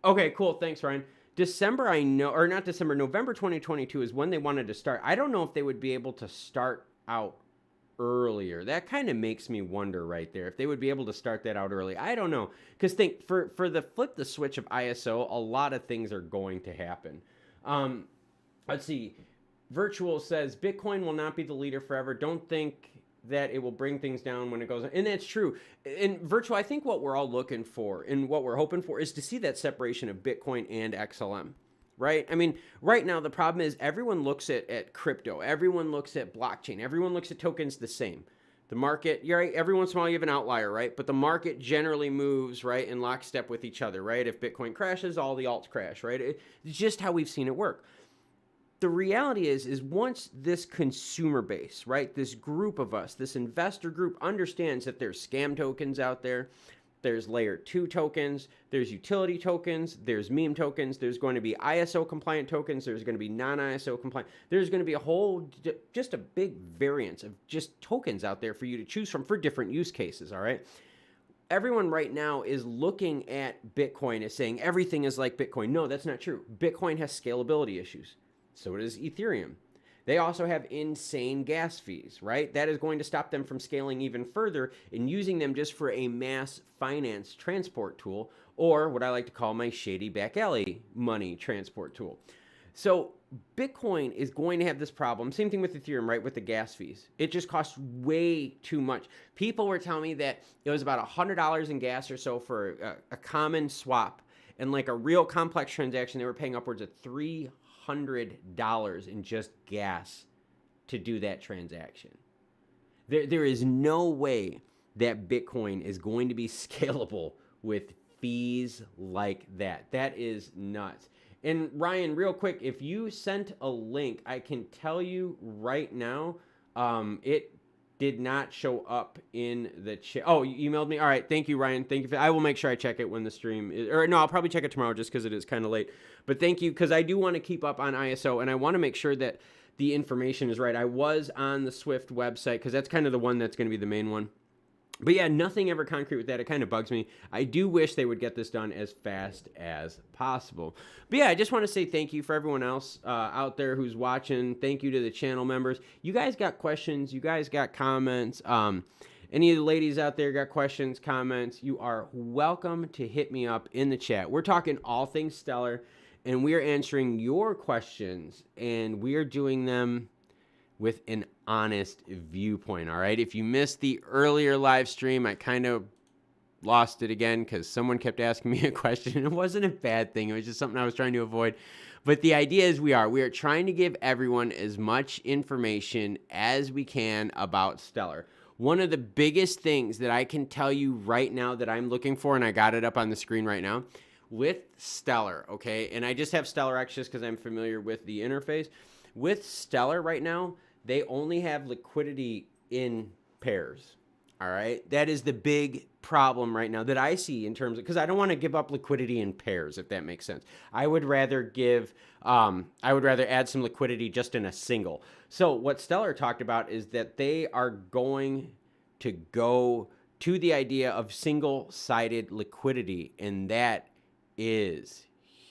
Okay, cool. Thanks, Ryan. December, I know, or not December, November 2022 is when they wanted to start. I don't know if they would be able to start out earlier. That kind of makes me wonder right there if they would be able to start that out early. I don't know, because think for the flip the switch of ISO, a lot of things are going to happen. Let's see. Virtual says Bitcoin will not be the leader forever. Don't think that it will bring things down when it goes on. And that's true. In Virtual, I think what we're all looking for and what we're hoping for is to see that separation of Bitcoin and XLM, right? I mean, right now, the problem is everyone looks at crypto. Everyone looks at blockchain. Everyone looks at tokens the same. The market, you're right, every once in a while you have an outlier, right? But the market generally moves, right, in lockstep with each other, right? If Bitcoin crashes, all the alts crash, right? It's just how we've seen it work. the reality is once this consumer base, right, this group of us, this investor group understands that there's scam tokens out there, there's layer 2 tokens, there's utility tokens, there's meme tokens, there's going to be ISO compliant tokens, there's going to be non-ISO compliant, there's going to be a whole, just a big variance of just tokens out there for you to choose from for different use cases, all right? Everyone right now is looking at Bitcoin as saying everything is like Bitcoin. No, that's not true. Bitcoin has scalability issues. So does Ethereum. They also have insane gas fees, right? That is going to stop them from scaling even further and using them just for a mass finance transport tool, or what I like to call my shady back alley money transport tool. So Bitcoin is going to have this problem. Same thing with Ethereum, right? With the gas fees. It just costs way too much. People were telling me that it was about $100 in gas or so for a common swap. And like a real complex transaction, they were paying upwards of $300 in just gas to do that transaction. There is no way that Bitcoin is going to be scalable with fees like that. That is nuts. And Ryan, real quick, if you sent a link, I can tell you right now, it did not show up in the chat. Oh, you emailed me? All right, thank you, Ryan. Thank you. I will make sure I check it when the stream is, or no, I'll probably check it tomorrow just because it is kind of late. But thank you, because I do want to keep up on ISO, and I want to make sure that the information is right. I was on the Swift website, because that's kind of the one that's going to be the main one. But yeah, nothing ever concrete with that. It kind of bugs me. I do wish they would get this done as fast as possible. But yeah, I just want to say thank you for everyone else out there who's watching. Thank you to the channel members. You guys got questions. You guys got comments. Any of the ladies out there got questions, comments, you are welcome to hit me up in the chat. We're talking all things Stellar, and we are answering your questions, and we are doing them with an honest viewpoint, all right? If you missed the earlier live stream, I kind of lost it again because someone kept asking me a question. It wasn't a bad thing. It was just something I was trying to avoid. But the idea is we are trying to give everyone as much information as we can about Stellar. One of the biggest things that I can tell you right now that I'm looking for, and I got it up on the screen right now, with Stellar, okay? And I just have Stellar X just because I'm familiar with the interface. With Stellar right now, they only have liquidity in pairs, all right? That is the big problem right now that I see in terms of, because I don't want to give up liquidity in pairs, if that makes sense. I would rather add some liquidity just in a single. So what Stellar talked about is that they are going to go to the idea of single-sided liquidity, and that is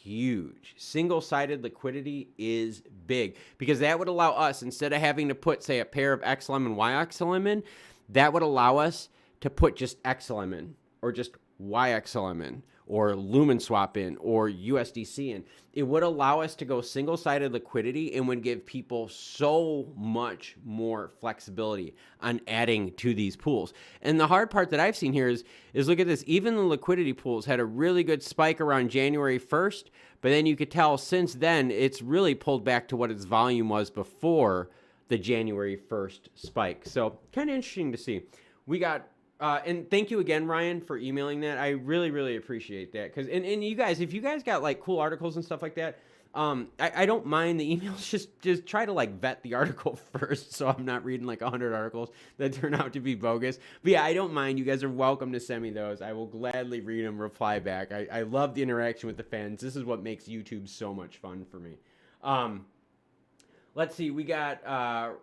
huge. Single-sided liquidity is big because that would allow us, instead of having to put, say, a pair of XLM and YXLM in, that would allow us to put just XLM in, or just YXLM in, or Lumen swap in, or USDC in. It would allow us to go single-sided liquidity and would give people so much more flexibility on adding to these pools. And the hard part that I've seen here is look at this. Even the liquidity pools had a really good spike around January 1st, but then you could tell since then it's really pulled back to what its volume was before the January 1st spike. So kind of interesting to see. We got and thank you again, Ryan, for emailing that. I really, really appreciate that. Because and you guys, if you guys got like cool articles and stuff like that, I don't mind the emails. Just try to like vet the article first, so I'm not reading like 100 articles that turn out to be bogus. But yeah, I don't mind. You guys are welcome to send me those. I will gladly read them, reply back. I love the interaction with the fans. This is what makes YouTube so much fun for me. Let's see. We got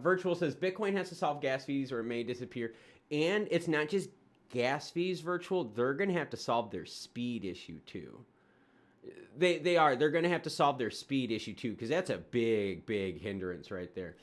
Virtual says Bitcoin has to solve gas fees or it may disappear. And it's not just gas fees, Virtual. They're going to have to solve their speed issue, too. They are. They're going to have to solve their speed issue, too, because that's a big, big hindrance right there.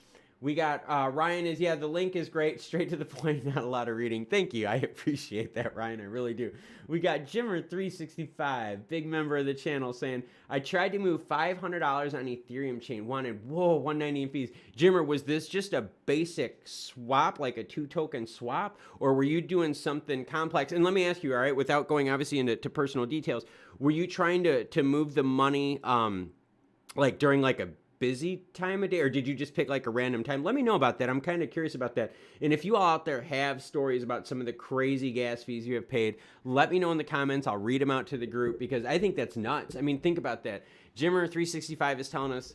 We got Ryan is, yeah, the link is great. Straight to the point, not a lot of reading. Thank you. I appreciate that, Ryan. I really do. We got Jimmer365, big member of the channel, saying, I tried to move $500 on Ethereum chain. Wanted, whoa, 190 in fees. Jimmer, was this just a basic swap, like a 2-token swap? Or were you doing something complex? And let me ask you, all right, without going obviously into personal details, were you trying to move the money like during like a busy time of day, or did you just pick like a random time? Let me know about that. I'm kind of curious about that. And if you all out there have stories about some of the crazy gas fees you have paid, let me know in the comments. I'll read them out to the group because I think that's nuts. I mean, think about that. Jimmer365 is telling us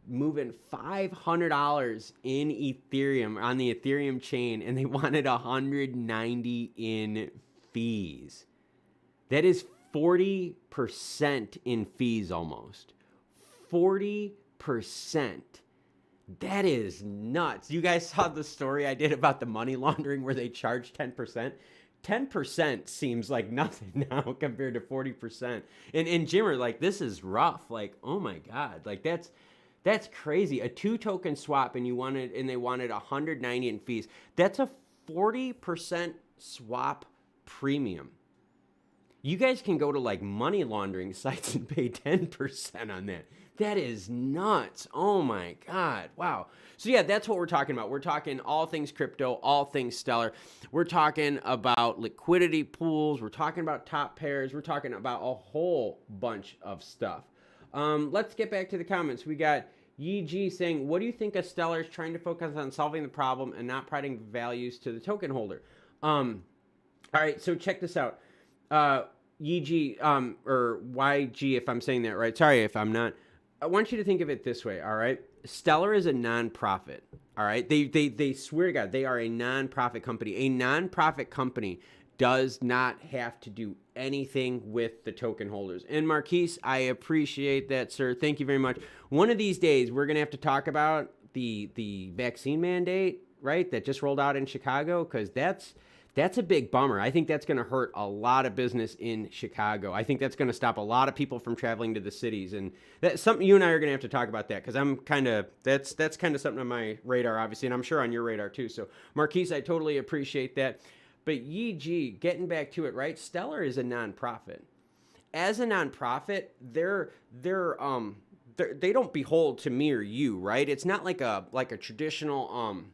moving $500 in Ethereum on the Ethereum chain, and they wanted 190 in fees. That is 40% in fees almost. 40%. That is nuts. You guys saw the story I did about the money laundering where they charge 10%. 10% seems like nothing now compared to 40%. And Jimmer, like, this is rough. Like, oh my God. Like, that's crazy. A 2-token swap and they wanted 190 in fees. That's a 40% swap premium. You guys can go to like money laundering sites and pay 10% on that. That is nuts. Oh my God. Wow. So yeah, that's what we're talking about. We're talking all things crypto, all things Stellar. We're talking about liquidity pools. We're talking about top pairs. We're talking about a whole bunch of stuff. Let's get back to the comments. We got Yi Ji saying, what do you think of Stellar is trying to focus on solving the problem and not providing values to the token holder? All right, so check this out. Yi Ji, or YG, if I'm saying that right. Sorry if I'm not. I want you to think of it this way, all right? Stellar is a nonprofit, all right? They swear to God, they are a nonprofit company. A nonprofit company does not have to do anything with the token holders. And Marquise, I appreciate that, sir. Thank you very much. One of these days, we're going to have to talk about the vaccine mandate, right, that just rolled out in Chicago, because that's a big bummer. I think that's going to hurt a lot of business in Chicago. I think that's going to stop a lot of people from traveling to the cities. And that's something you and I are going to have to talk about that, because that's kind of something on my radar, obviously, and I'm sure on your radar too. So Marquise, I totally appreciate that. But Yi Ji, getting back to it, right? Stellar is a nonprofit. As a nonprofit, they don't behold to me or you, right? It's not like a traditional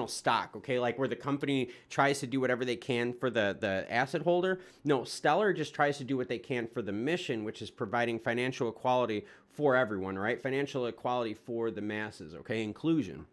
stock, okay? Like where the company tries to do whatever they can for the asset holder. No, Stellar just tries to do what they can for the mission, which is providing financial equality for everyone, right? Financial equality for the masses, okay? Inclusion.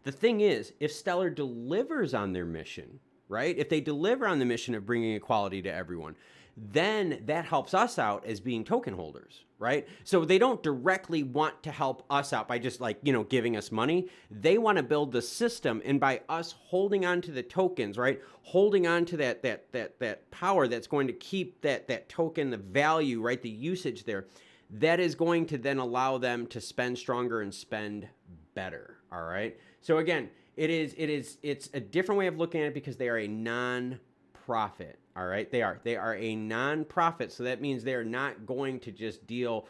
The thing is, if Stellar delivers on their mission, right? If they deliver on the mission of bringing equality to everyone, then that helps us out as being token holders, right? So they don't directly want to help us out by just giving us money. They want to build the system, and by us holding on to the tokens, right? Holding on to that power that's going to keep that token, the value, right? The usage there, that is going to then allow them to spend stronger and spend better, all right? So again, it's a different way of looking at it because they are a non-profit. All right, they are a non-profit, so that means they're not going to just deal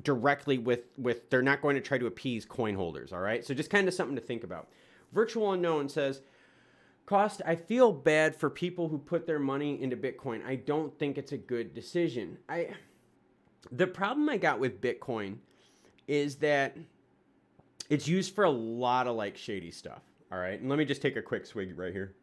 directly with they're not going to try to appease coin holders. All right, so just kind of something to think about. Virtual Unknown says, Cost, I feel bad for people who put their money into Bitcoin. I don't think it's a good decision. The problem I got with Bitcoin is that it's used for a lot of like shady stuff. All right, and let me just take a quick swig right here.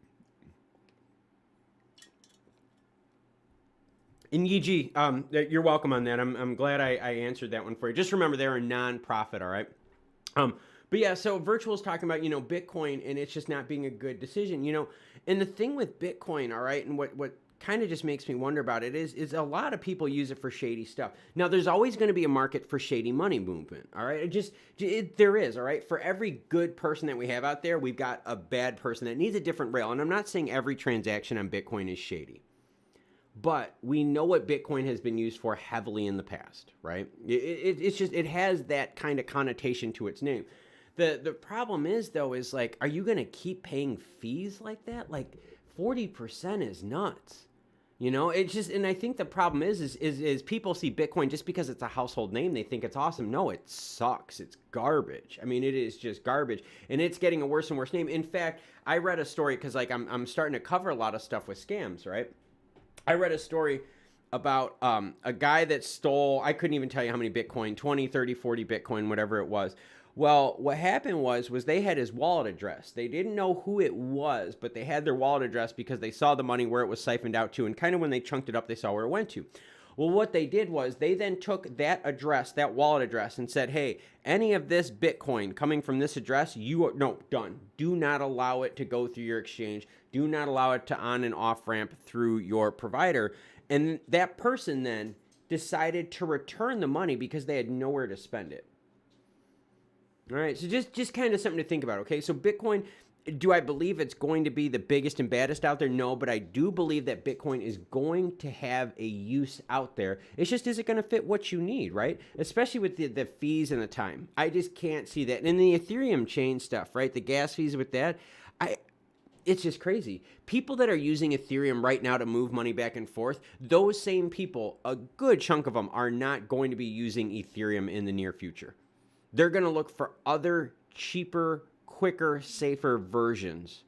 And Yi Ji, you're welcome on that. I'm glad I answered that one for you. Just remember, they're a non-profit, all right? But yeah, so Virtual's talking about, Bitcoin, and it's just not being a good decision, And the thing with Bitcoin, all right, and what kind of just makes me wonder about it is a lot of people use it for shady stuff. Now, there's always going to be a market for shady money movement, all right? There is, all right? For every good person that we have out there, we've got a bad person that needs a different rail. And I'm not saying every transaction on Bitcoin is shady. But we know what Bitcoin has been used for heavily in the past, right? It has that kind of connotation to its name. The problem is, though, is like, are you going to keep paying fees like that? Like 40% is nuts. It's just, and I think the problem is people see Bitcoin just because it's a household name, they think it's awesome. No, it sucks. It's garbage. I mean, it is just garbage, and it's getting a worse and worse name. In fact, I read a story because like I'm starting to cover a lot of stuff with scams, right? I read a story about a guy that stole, I couldn't even tell you how many Bitcoin, 20, 30, 40 Bitcoin, whatever it was. Well, what happened was they had his wallet address. They didn't know who it was, but they had their wallet address because they saw the money where it was siphoned out to, and kind of when they chunked it up, they saw where it went to. Well, what they did was they then took that address, that wallet address, and said, hey, any of this Bitcoin coming from this address, done. Do not allow it to go through your exchange. Do not allow it to on and off ramp through your provider. And that person then decided to return the money because they had nowhere to spend it. All right, so just kind of something to think about, okay? So Bitcoin, do I believe it's going to be the biggest and baddest out there? No, but I do believe that Bitcoin is going to have a use out there. It's just, is it going to fit what you need, right? Especially with the fees and the time. I just can't see that. And the Ethereum chain stuff, right? The gas fees with that, it's just crazy. People that are using Ethereum right now to move money back and forth, those same people, a good chunk of them are not going to be using Ethereum in the near future. They're going to look for other cheaper, quicker, safer versions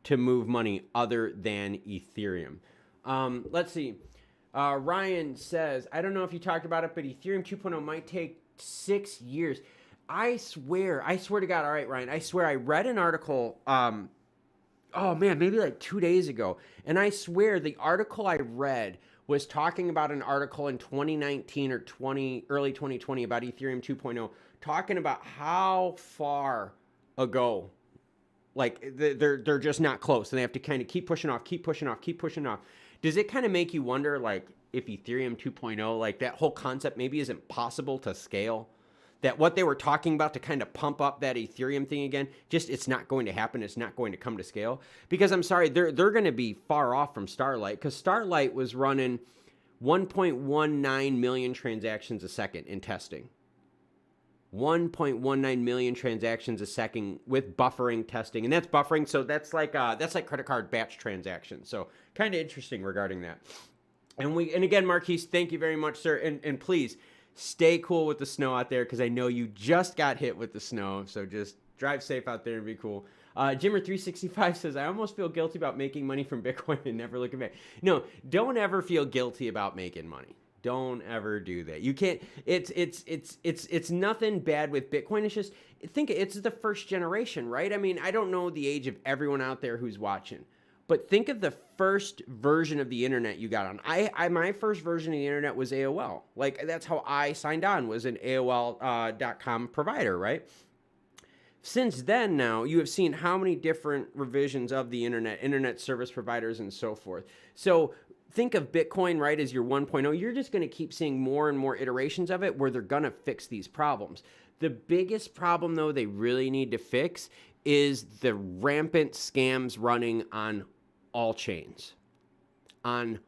to move money other than Ethereum. Let's see. Ryan says, I don't know if you talked about it, but Ethereum 2.0 might take 6 years. I swear to God. All right, Ryan, I swear I read an article, oh man, maybe like 2 days ago. And I swear the article I read was talking about an article in 2019 or early 2020 about Ethereum 2.0, talking about how far ago, like they're just not close, and they have to kind of keep pushing off. Does it kind of make you wonder, like, if Ethereum 2.0, like that whole concept maybe isn't possible to scale? That what they were talking about to kind of pump up that Ethereum thing again, just it's not going to happen. It's not going to come to scale. Because I'm sorry, they're going to be far off from Starlight, because Starlight was running 1.19 million transactions a second in testing. 1.19 million transactions a second with buffering testing, and that's buffering. So that's like credit card batch transactions. So kind of interesting regarding that. And again, Marquise, thank you very much, sir. And please stay cool with the snow out there, because I know you just got hit with the snow. So just drive safe out there and be cool. Jimmer365 says, I almost feel guilty about making money from Bitcoin and never looking back. No, don't ever feel guilty about making money. Don't ever do that. You can't, it's nothing bad with Bitcoin. It's just, think it's the first generation, right? I mean, I don't know the age of everyone out there who's watching, but think of the first version of the internet you got on. My first version of the internet was AOL. Like, that's how I signed on, was an AOL.com provider, right? Since then, now, you have seen how many different revisions of the internet service providers and so forth. So think of Bitcoin, right, as your 1.0. You're just going to keep seeing more and more iterations of it where they're going to fix these problems. The biggest problem, though, they really need to fix is the rampant scams running on all chains. On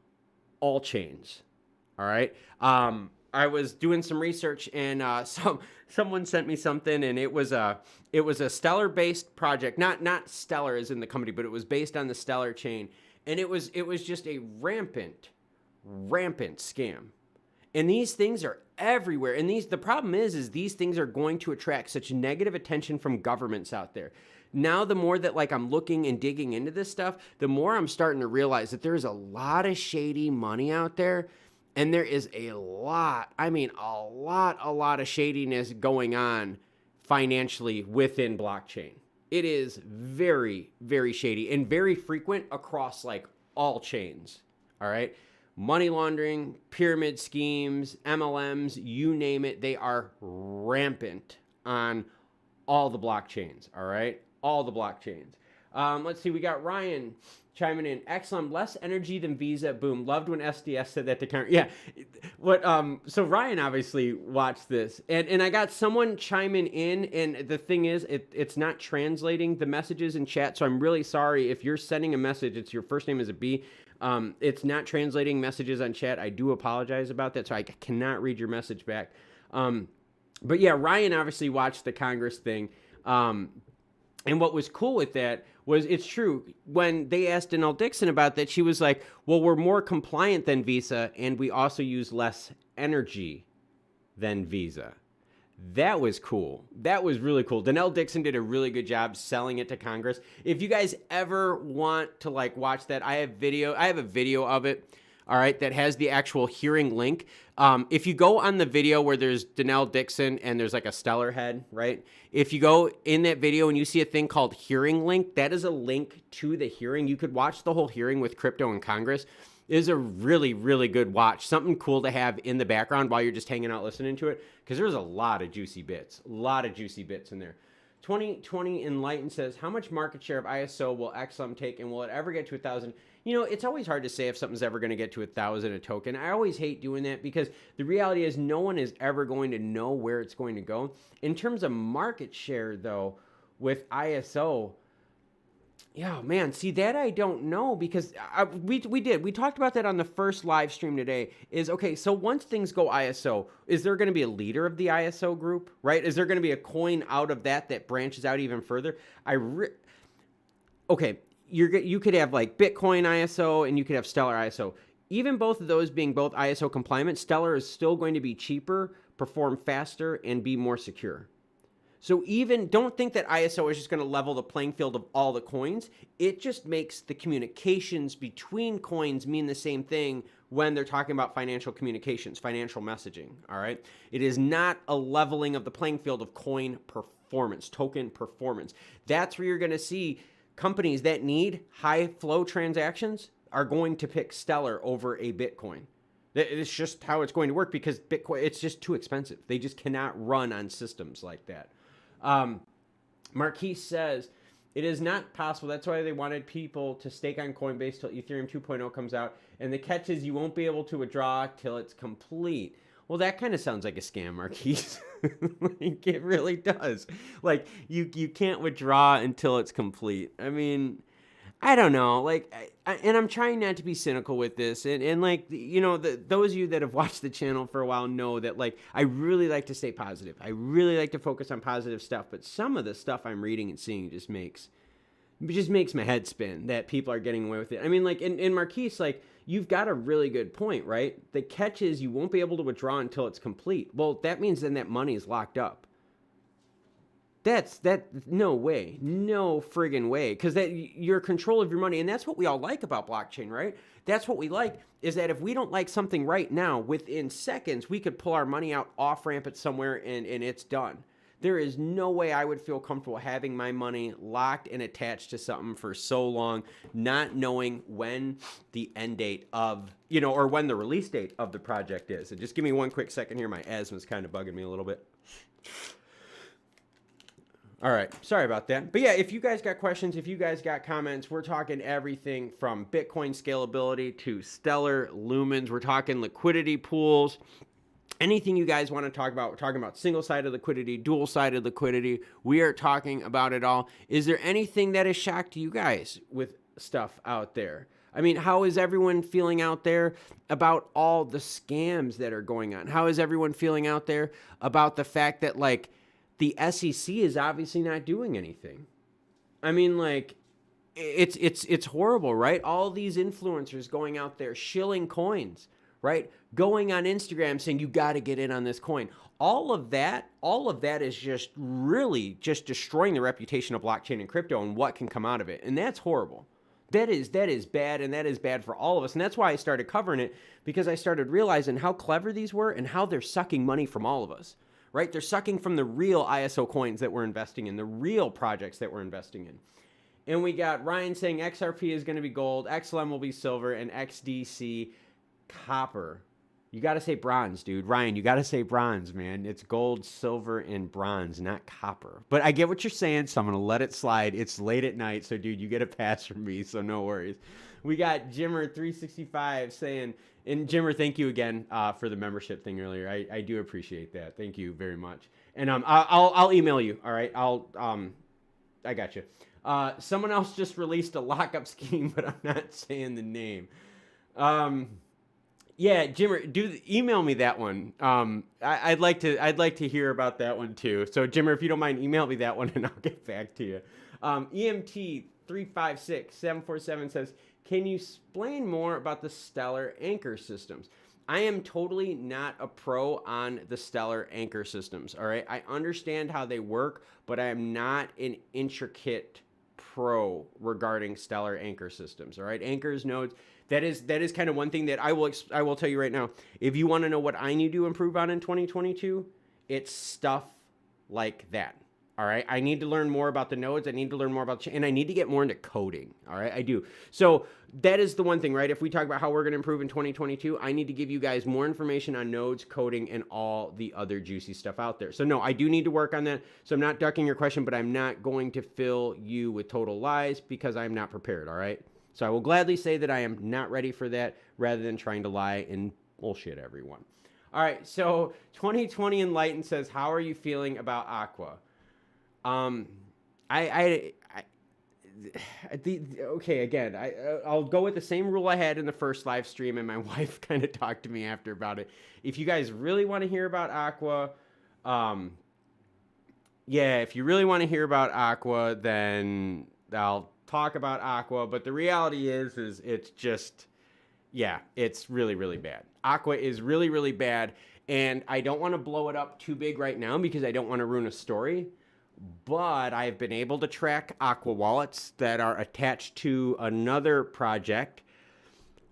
all chains. All right? I was doing some research, and someone sent me something, and it was a Stellar-based project. Not Stellar as in the company, but it was based on the Stellar chain. And it was just a rampant scam. And these things are everywhere. And the problem is these things are going to attract such negative attention from governments out there. Now, the more that, like, I'm looking and digging into this stuff, the more I'm starting to realize that there's a lot of shady money out there. And there is a lot of shadiness going on financially within blockchain. It is very, very shady and very frequent across, like, all chains, all right? Money laundering, pyramid schemes, MLMs, you name it, they are rampant on all the blockchains, all right? All the blockchains. Let's see, we got Ryan chiming in. XLM, less energy than Visa. Boom. Loved when SDS said that to counter. Yeah. So Ryan obviously watched this, and I got someone chiming in, and the thing is, it's not translating the messages in chat. So I'm really sorry if you're sending a message. It's your first name is a B. It's not translating messages on chat. I do apologize about that. So I cannot read your message back. But yeah, Ryan obviously watched the Congress thing. And what was cool with that was, it's true, when they asked Danelle Dixon about that, she was like, well, we're more compliant than Visa, and we also use less energy than Visa. That was cool. That was really cool. Danelle Dixon did a really good job selling it to Congress. If you guys ever want to, like, watch that, I have a video of it, all right, that has the actual hearing link. If you go on the video where there's Danelle Dixon and there's like a Stellar head, right? If you go in that video and you see a thing called hearing link, that is a link to the hearing. You could watch the whole hearing with crypto and Congress. It is a really, really good watch. Something cool to have in the background while you're just hanging out listening to it, because there's a lot of juicy bits in there. 2020 Enlightened says, how much market share of ISO will XLM take, and will it ever get to 1,000? You know, it's always hard to say if something's ever going to get to 1,000 a token. I always hate doing that because the reality is no one is ever going to know where it's going to go. In terms of market share, though, with ISO, yeah, man, see, that I don't know because we talked about that on the first live stream today. Is okay, so once things go ISO, is there going to be a leader of the ISO group, right? Is there going to be a coin out of that branches out even further? Okay, you could have like Bitcoin ISO and you could have Stellar ISO. Even both of those being both ISO compliant, Stellar is still going to be cheaper, perform faster, and be more secure. So even don't think that ISO is just going to level the playing field of all the coins. It just makes the communications between coins mean the same thing when they're talking about financial communications, financial messaging, all right? It is not a leveling of the playing field of coin performance, token performance. That's where you're going to see companies that need high flow transactions are going to pick Stellar over a Bitcoin. It's just how it's going to work because Bitcoin, it's just too expensive. They just cannot run on systems like that. Marquise says, it is not possible. That's why they wanted people to stake on Coinbase till Ethereum 2.0 comes out. And the catch is you won't be able to withdraw till it's complete. Well, that kind of sounds like a scam, Marquise. Like, it really does. Like, you can't withdraw until it's complete. I mean, I don't know. Like, and I'm trying not to be cynical with this. And like, you know, those of you that have watched the channel for a while know that, like, I really like to stay positive. I really like to focus on positive stuff. But some of the stuff I'm reading and seeing just makes my head spin that people are getting away with it. I mean, like, in Marquise, like, you've got a really good point, right? The catch is you won't be able to withdraw until it's complete. Well, that means then that money is locked up. No way, no friggin' way, because that your control of your money, and that's what we all like about blockchain, right? That's what we like, is that if we don't like something right now, within seconds, we could pull our money out, off-ramp it somewhere, and it's done. There is no way I would feel comfortable having my money locked and attached to something for so long, not knowing when the end date of, you know, or when the release date of the project is. And just give me one quick second here. My asthma's kind of bugging me a little bit. All right, sorry about that. But yeah, if you guys got questions, if you guys got comments, we're talking everything from Bitcoin scalability to Stellar, Lumens. We're talking liquidity pools. Anything you guys want to talk about, we're talking about single-sided liquidity, dual-sided liquidity. We are talking about it all. Is there anything that has shocked you guys with stuff out there? I mean, how is everyone feeling out there about all the scams that are going on? How is everyone feeling out there about the fact that, like, the SEC is obviously not doing anything? I mean, like, it's horrible, right? All these influencers going out there shilling coins, right? Going on Instagram saying you got to get in on this coin. All of that is just really just destroying the reputation of blockchain and crypto and what can come out of it. And that's horrible. That is bad, and that is bad for all of us. And that's why I started covering it, because I started realizing how clever these were and how they're sucking money from all of us. Right? They're sucking from the real ISO coins that we're investing in, the real projects that we're investing in. And we got Ryan saying XRP is going to be gold, XLM will be silver, and XDC copper. You got to say bronze, dude. Ryan, you got to say bronze, man. It's gold, silver, and bronze, not copper. But I get what you're saying, so I'm going to let it slide. It's late at night, so dude, you get a pass from me, so no worries. We got Jimmer365 saying, and Jimmer, thank you again for the membership thing earlier. I do appreciate that. Thank you very much. And I'll email you. All right. I got you. Someone else just released a lockup scheme, but I'm not saying the name. Yeah, Jimmer, email me that one. I'd like to hear about that one too. So Jimmer, if you don't mind, email me that one and I'll get back to you. EMT356747 says, can you explain more about the Stellar anchor systems? I am totally not a pro on the Stellar anchor systems, all right? I understand how they work, but I am not an intricate pro regarding Stellar anchor systems, all right? Anchors, nodes, that is kind of one thing that I will tell you right now. If you want to know what I need to improve on in 2022, it's stuff like that. all right? I need to learn more about the nodes. I need to learn more about, and I need to get more into coding, all right? I do. So that is the one thing, right? If we talk about how we're going to improve in 2022, I need to give you guys more information on nodes, coding, and all the other juicy stuff out there. So no, I do need to work on that. So I'm not ducking your question, but I'm not going to fill you with total lies because I'm not prepared, all right? So I will gladly say that I am not ready for that rather than trying to lie and bullshit everyone. All right, so 2020 Enlightened says, how are you feeling about Aqua? Okay, again, I'll go with the same rule I had in the first live stream, and my wife kind of talked to me after about it. If you guys really want to hear about Aqua, yeah, if you really want to hear about Aqua, then I'll talk about Aqua, but the reality is it's just... yeah, it's really, really bad. Aqua is really, really bad, and I don't want to blow it up too big right now because I don't want to ruin a story, but I've been able to track Aqua wallets that are attached to another project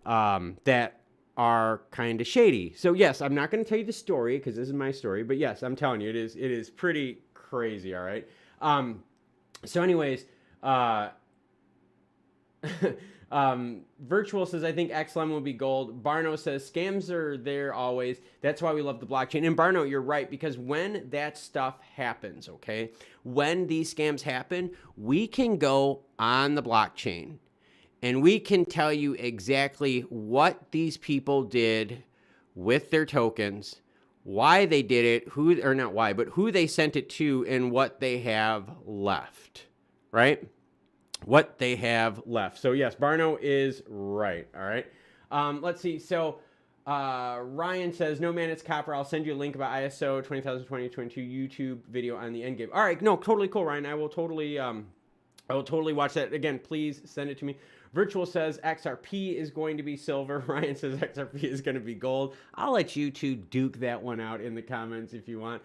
that are kind of shady. So yes, I'm not going to tell you the story because this is my story, but yes, I'm telling you, it is pretty crazy, all right? So anyways, Virtual says, I think XLM will be gold. Barno says, scams are there always. That's why we love the blockchain. And Barno, you're right, because when that stuff happens, okay, when these scams happen, we can go on the blockchain and we can tell you exactly what these people did with their tokens, why they did it, who, or not why, but who they sent it to and what they have left, right? What they have left. So yes, Barno is right. All right. Let's see. So Ryan says, no man, it's copper. I'll send you a link about ISO 2022 YouTube video on the end game. All right. No, totally cool, Ryan. I will totally watch that. Again, please send it to me. Virtual says XRP is going to be silver. Ryan says XRP is going to be gold. I'll let you two duke that one out in the comments if you want.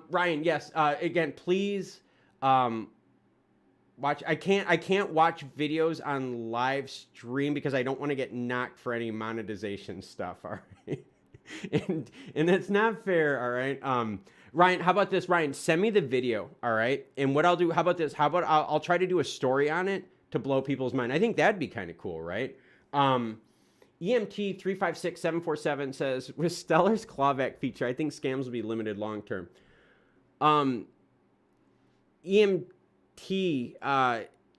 Ryan, yes. Again, please, watch. I can't watch videos on live stream because I don't want to get knocked for any monetization stuff. All right, and that's not fair. All right, Ryan, how about this? Ryan, send me the video. All right, and what I'll do? How about this? How about I'll try to do a story on it to blow people's mind. I think that'd be kind of cool, right? EMT 356747 says, with Stellar's clawback feature, I think scams will be limited long term. EMT.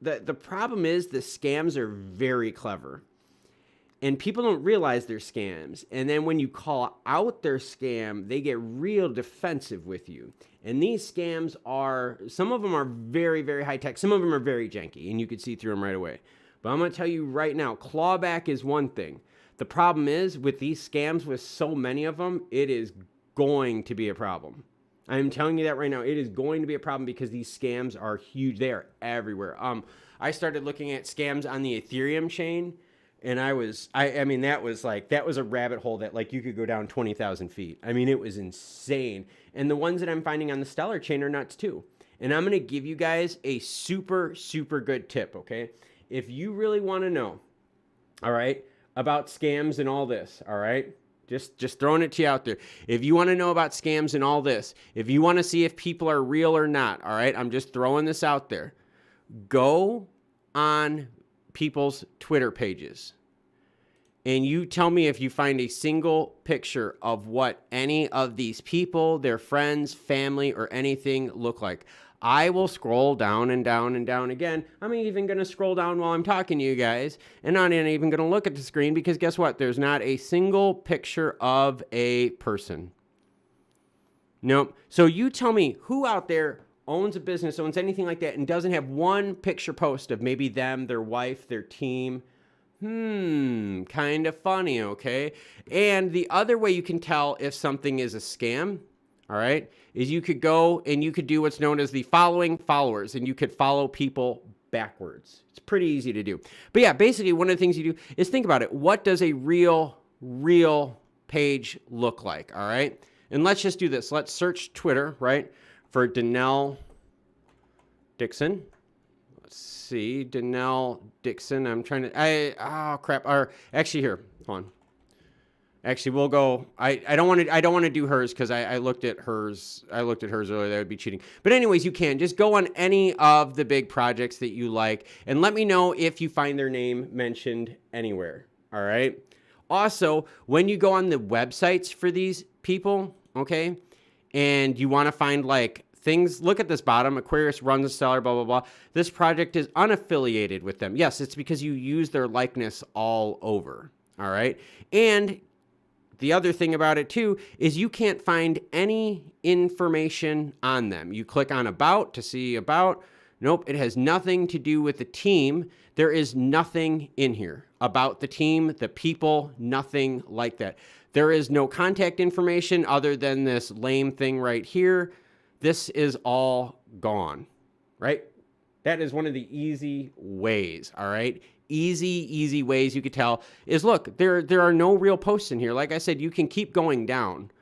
The problem is the scams are very clever and people don't realize they're scams. And then when you call out their scam, they get real defensive with you. And these scams are, some of them are very, very high tech. Some of them are very janky and you could see through them right away. But I'm going to tell you right now, clawback is one thing. The problem is with these scams, with so many of them, it is going to be a problem. I'm telling you that right now. It is going to be a problem because these scams are huge. They are everywhere. I started looking at scams on the Ethereum chain, and I mean, that was a rabbit hole that like you could go down 20,000 feet. I mean, it was insane. And the ones that I'm finding on the Stellar chain are nuts too. And I'm going to give you guys a super, super good tip, okay? If you really want to know, all right, about scams and all this, all right? Just throwing it to you out there. If you want to know about scams and all this, if you want to see if people are real or not, all right, I'm just throwing this out there. Go on people's Twitter pages and you tell me if you find a single picture of what any of these people, their friends, family, or anything look like. I will scroll down and down and down again. I'm even going to scroll down while I'm talking to you guys, and I'm not even going to look at the screen because guess what? There's not a single picture of a person. Nope. So you tell me who out there owns a business, owns anything like that, and doesn't have one picture post of maybe them, their wife, their team. Kind of funny, okay? And the other way you can tell if something is a scam, all right, is you could go and you could do what's known as the following followers, and you could follow people backwards. It's pretty easy to do. But yeah, basically one of the things you do is think about it. What does a real page look like, all right? And let's just do this. Let's search Twitter, right, for Donnell Dixon. Let's see, Donnell Dixon. I'm trying to, oh crap. Or actually here, hold Actually, we'll go. I don't want to do hers because I looked at hers. I looked at hers earlier. That would be cheating. But anyways, you can just go on any of the big projects that you like and let me know if you find their name mentioned anywhere. All right. Also, when you go on the websites for these people, okay, and you want to find like things, look at this bottom. Aquarius runs a seller, blah blah blah. This project is unaffiliated with them. Yes, it's because you use their likeness all over. All right, and the other thing about it too is you can't find any information on them. You click on about to see about. Nope, it has nothing to do with the team. There is nothing in here about the team, the people, nothing like that. There is no contact information other than this lame thing right here. This is all gone, right? That is one of the easy ways, all right? Easy ways you could tell is, look, there are no real posts in here. Like I said, you can keep going down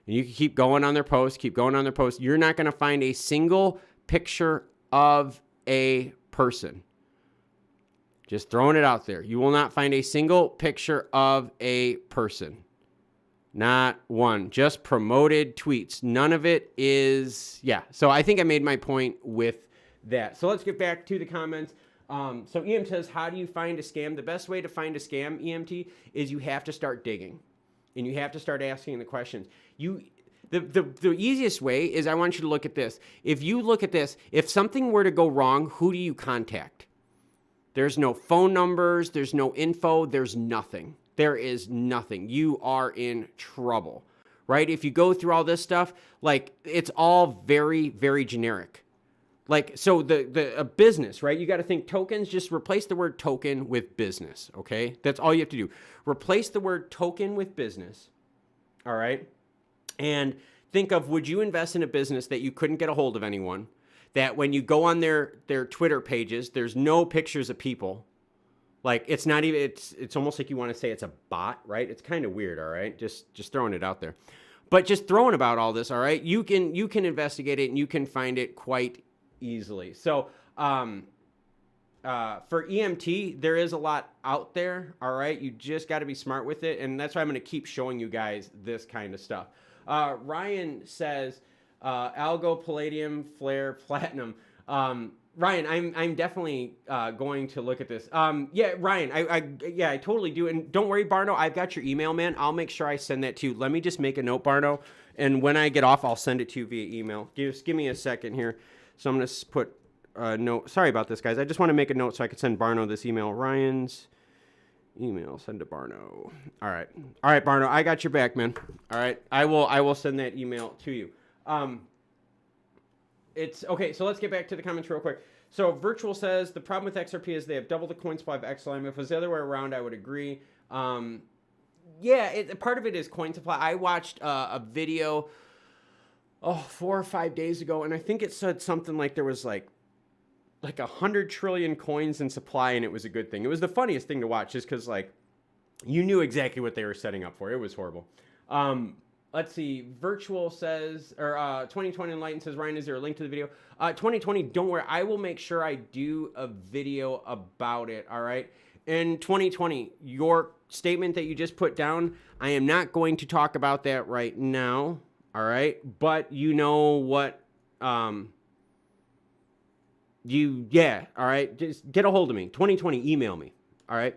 and you can keep going on their posts, keep going on their posts. You're not going to find a single picture of a person. Just throwing it out there. You will not find a single picture of a person. Not one. Just promoted tweets. None of it is, yeah. So I think I made my point with that. So let's get back to the comments. So EM says, how do you find a scam? The best way to find a scam, EMT, is you have to start digging. And you have to start asking the questions. The easiest way is, I want you to look at this. If you look at this, if something were to go wrong, who do you contact? There's no phone numbers. There's no info. There's nothing. There is nothing. You are in trouble, right? If you go through all this stuff, like, it's all very, very generic. Like, so a business, right? You got to think tokens, just replace the word token with business, okay? That's all you have to do. Replace the word token with business, all right? And think of, would you invest in a business that you couldn't get a hold of anyone, that when you go on their Twitter pages, there's no pictures of people. Like, it's not even, it's almost like you want to say it's a bot, right? It's kind of weird, all right? Just throwing it out there. But just throwing about all this, all right? You can investigate it and you can find it quite easily. So for EMT, there is a lot out there, all right? You just got to be smart with it, and that's why I'm going to keep showing you guys this kind of stuff. Ryan says, Algo, Palladium, Flare, Platinum. Ryan, I'm definitely going to look at this. Yeah, Ryan, I totally do. And don't worry, Barno, I've got your email, man. I'll make sure I send that to you. Let me just make a note, Barno, and when I get off, I'll send it to you via email. Just give me a second here. So I'm going to put a note. Sorry about this, guys. I just want to make a note so I could send Barno this email. Ryan's email, send to Barno. All right, Barno, I got your back, man. All right, I will send that email to you. It's okay. So let's get back to the comments real quick. So Virtual says the problem with XRP is they have double the coin supply of XLM. If it was the other way around, I would agree. Yeah, part of it is coin supply. I watched a video 4 or 5 days ago, and I think it said something like there was like 100 trillion coins in supply, and it was a good thing. It was the funniest thing to watch, just because, like, you knew exactly what they were setting up for. It was horrible. Let's see. Virtual says, or 2020 Enlightened says, Ryan, is there a link to the video? 2020, don't worry. I will make sure I do a video about it, all right? In 2020, your statement that you just put down, I am not going to talk about that right now, all right? But you know what, all right? Just get a hold of me. 2020, email me, all right?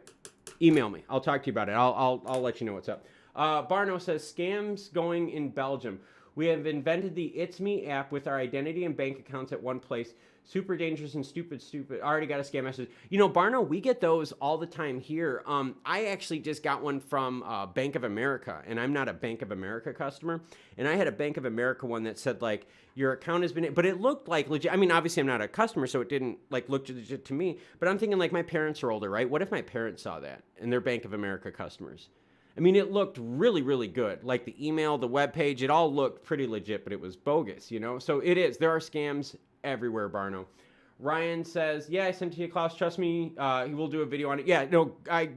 Email me. I'll talk to you about it. I'll let you know what's up. Barno says, scams going in Belgium. We have invented the It's Me app with our identity and bank accounts at one place. Super dangerous and stupid. I already got a scam message. You know, Barno, we get those all the time here. I actually just got one from Bank of America, and I'm not a Bank of America customer. And I had a Bank of America one that said, like, your account has been, but it looked like legit. I mean, obviously I'm not a customer, so it didn't like look legit to me. But I'm thinking, like, my parents are older, right? What if my parents saw that and they're Bank of America customers? I mean, it looked really, really good. Like the email, the web page, it all looked pretty legit, but it was bogus, you know? So it is. There are scams everywhere, Barno. Ryan says, yeah, I sent it to you, Klaus. Trust me, he will do a video on it. Yeah, no, I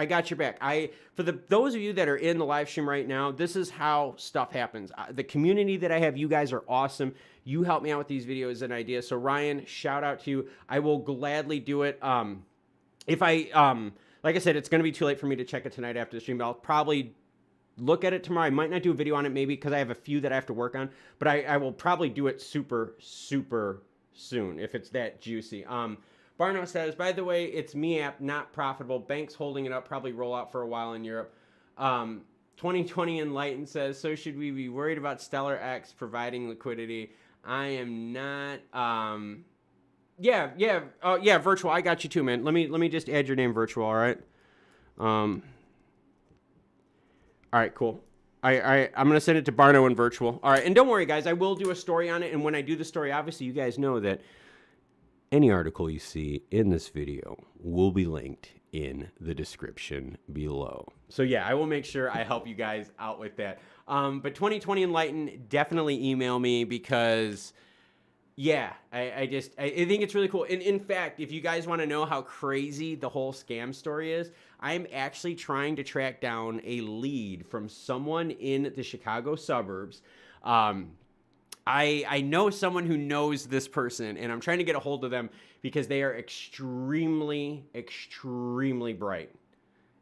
got your back. For those of you that are in the live stream right now, this is how stuff happens. The community that I have, you guys are awesome. You help me out with these videos and ideas. So Ryan, shout out to you. I will gladly do it. If I... like I said, it's going to be too late for me to check it tonight after the stream, but I'll probably look at it tomorrow. I might not do a video on it maybe because I have a few that I have to work on, but I will probably do it super, super soon if it's that juicy. Barno says, by the way, it's me app, not profitable. Banks holding it up, probably roll out for a while in Europe. 2020 Enlightened says, so should we be worried about Stellar X providing liquidity? I am not. Yeah, Virtual. I got you too, man. Let me just add your name, Virtual. All right. All right, cool. I'm gonna send it to Barno and Virtual. All right, and don't worry, guys. I will do a story on it, and when I do the story, obviously, you guys know that any article you see in this video will be linked in the description below. So yeah, I will make sure I help you guys out with that. But 2020 Enlightened, definitely email me because, yeah, I think it's really cool. And in fact, if you guys want to know how crazy the whole scam story is, I'm actually trying to track down a lead from someone in the Chicago suburbs. I know someone who knows this person, and I'm trying to get a hold of them because they are extremely, extremely bright.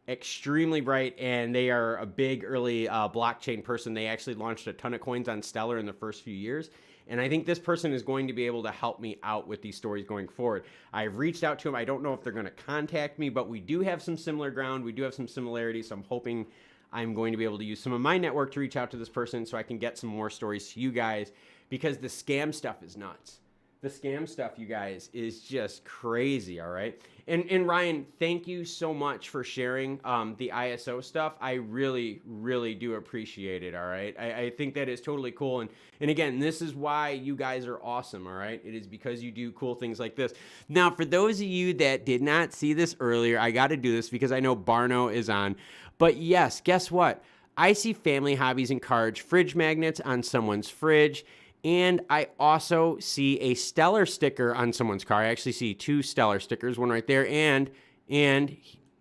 Extremely bright, and they are a big early blockchain person. They actually launched a ton of coins on Stellar in the first few years. And I think this person is going to be able to help me out with these stories going forward. I've reached out to them. I don't know if they're going to contact me, but we do have some similar ground. We do have some similarities. So I'm hoping I'm going to be able to use some of my network to reach out to this person so I can get some more stories to you guys, because the scam stuff is nuts. The scam stuff, you guys, is just crazy, all right? And Ryan, thank you so much for sharing the ISO stuff. I really, really do appreciate it, all right? I think that is totally cool. And again, this is why you guys are awesome, all right? It is because you do cool things like this. Now, for those of you that did not see this earlier, I got to do this because I know Barno is on. But yes, guess what? I see family hobbies and cards, fridge magnets on someone's fridge. And I also see a Stellar sticker on someone's car. I actually see two Stellar stickers, one right there and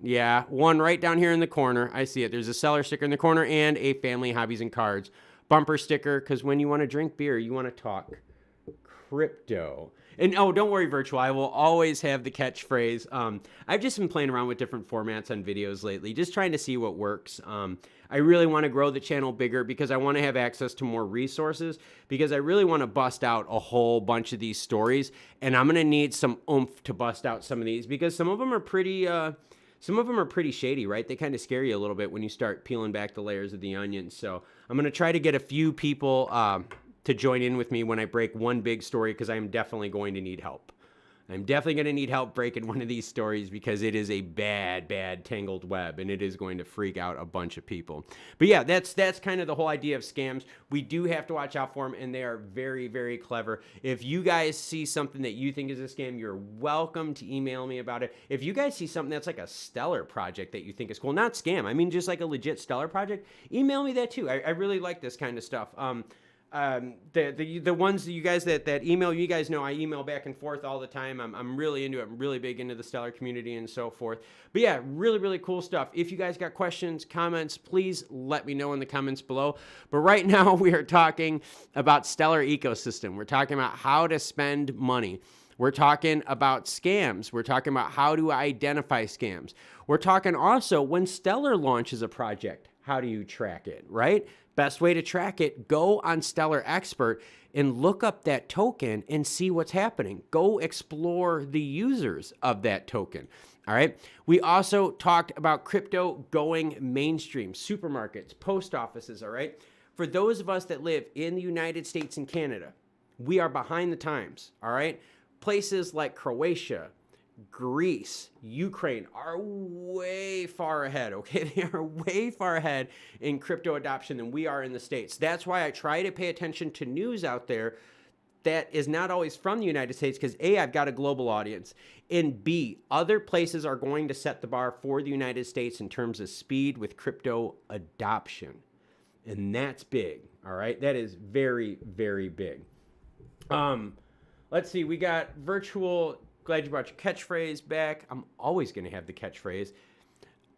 yeah, one right down here in the corner. I see it. There's a Stellar sticker in the corner and a family hobbies and cards bumper sticker, because when you want to drink beer, you want to talk crypto. And oh, don't worry, Virtual, I will always have the catchphrase. I've just been playing around with different formats on videos lately, just trying to see what works. I really want to grow the channel bigger because I want to have access to more resources, because I really want to bust out a whole bunch of these stories, and I'm going to need some oomph to bust out some of these, because some of them are pretty shady, right? They kind of scare you a little bit when you start peeling back the layers of the onion. So I'm going to try to get a few people to join in with me when I break one big story, because I'm definitely going to need help. I'm definitely going to need help breaking one of these stories, because it is a bad, bad tangled web, and it is going to freak out a bunch of people. But yeah, that's kind of the whole idea of scams. We do have to watch out for them, and they are very, very clever. If you guys see something that you think is a scam, you're welcome to email me about it. If you guys see something that's like a Stellar project that you think is cool, not scam, I mean just like a legit Stellar project, email me that too. I really like this kind of stuff. The ones that you guys that email, you guys know I email back and forth all the time. I'm really into it. I'm really big into the Stellar community and so forth. But yeah, really, really cool stuff. If you guys got questions, comments, please let me know in the comments below. But right now we are talking about Stellar ecosystem. We're talking about how to spend money. We're talking about scams. We're talking about how to identify scams. We're talking also when Stellar launches a project, how do you track it, right? Best way to track it, go on Stellar Expert and look up that token and see what's happening. Go explore the users of that token, all right? We also talked about crypto going mainstream, supermarkets, post offices, all right? For those of us that live in the United States and Canada, we are behind the times, all right? Places like Croatia, Greece, Ukraine are way far ahead, okay? They are way far ahead in crypto adoption than we are in the States. That's why I try to pay attention to news out there that is not always from the United States, because A, I've got a global audience, and B, other places are going to set the bar for the United States in terms of speed with crypto adoption. And that's big, all right? That is very, very big. Let's see, we got Virtual. Glad you brought your catchphrase back. I'm always going to have the catchphrase.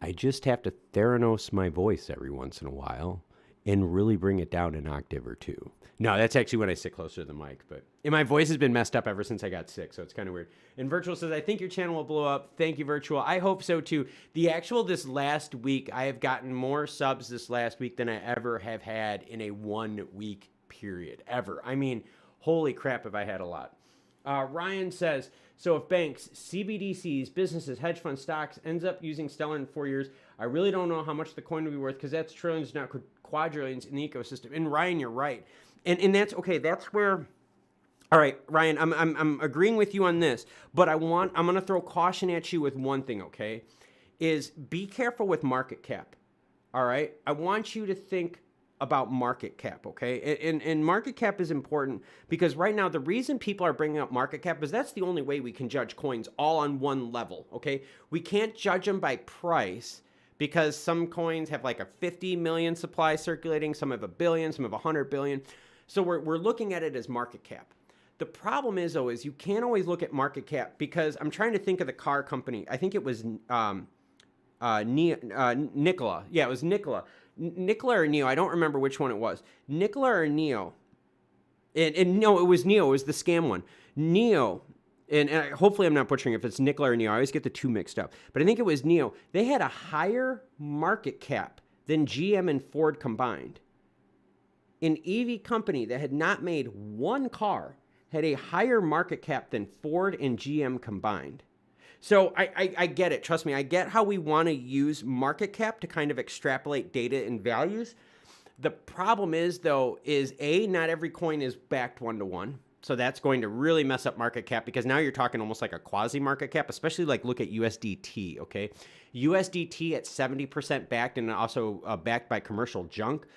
I just have to Theranos my voice every once in a while. and really bring it down an octave or two. No, that's actually when I sit closer to the mic, and my voice has been messed up ever since I got sick, so it's kind of weird. And Virtual says, I think your channel will blow up. Thank you, Virtual. I hope so too. This last week, I have gotten more subs this last week than I ever have had in a 1 week period, ever. I mean, holy crap, have I had a lot. Ryan says, so if banks, CBDCs, businesses, hedge funds, stocks ends up using Stellar in 4 years, I really don't know how much the coin will be worth because that's trillions, not quadrillions in the ecosystem. And Ryan, you're right. And that's okay. That's where. All right, Ryan, I'm agreeing with you on this, but I'm going to throw caution at you with one thing, okay? Is be careful with market cap. All right? I want you to think about market cap, okay? And market cap is important because right now the reason people are bringing up market cap is that's the only way we can judge coins all on one level, okay? We can't judge them by price because some coins have like a 50 million supply circulating, some have a billion, some have 100 billion. So we're looking at it as market cap. The problem is, though, is you can't always look at market cap because I'm trying to think of the car company. I think it was Nikola. Yeah, it was Nikola. Nikola or Neo. I don't remember which one it was. Nikola or Neo. And no, it was Neo. It was the scam one. Neo. And hopefully I'm not butchering if it's Nikola or Neo. I always get the two mixed up. But I think it was Neo. They had a higher market cap than GM and Ford combined. An EV company that had not made one car had a higher market cap than Ford and GM combined. So I get it. Trust me, I get how we want to use market cap to kind of extrapolate data and values. The problem is, though, is A, not every coin is backed one-to-one. So that's going to really mess up market cap because now you're talking almost like a quasi-market cap, especially like look at USDT, okay? USDT at 70% backed and also backed by commercial junk.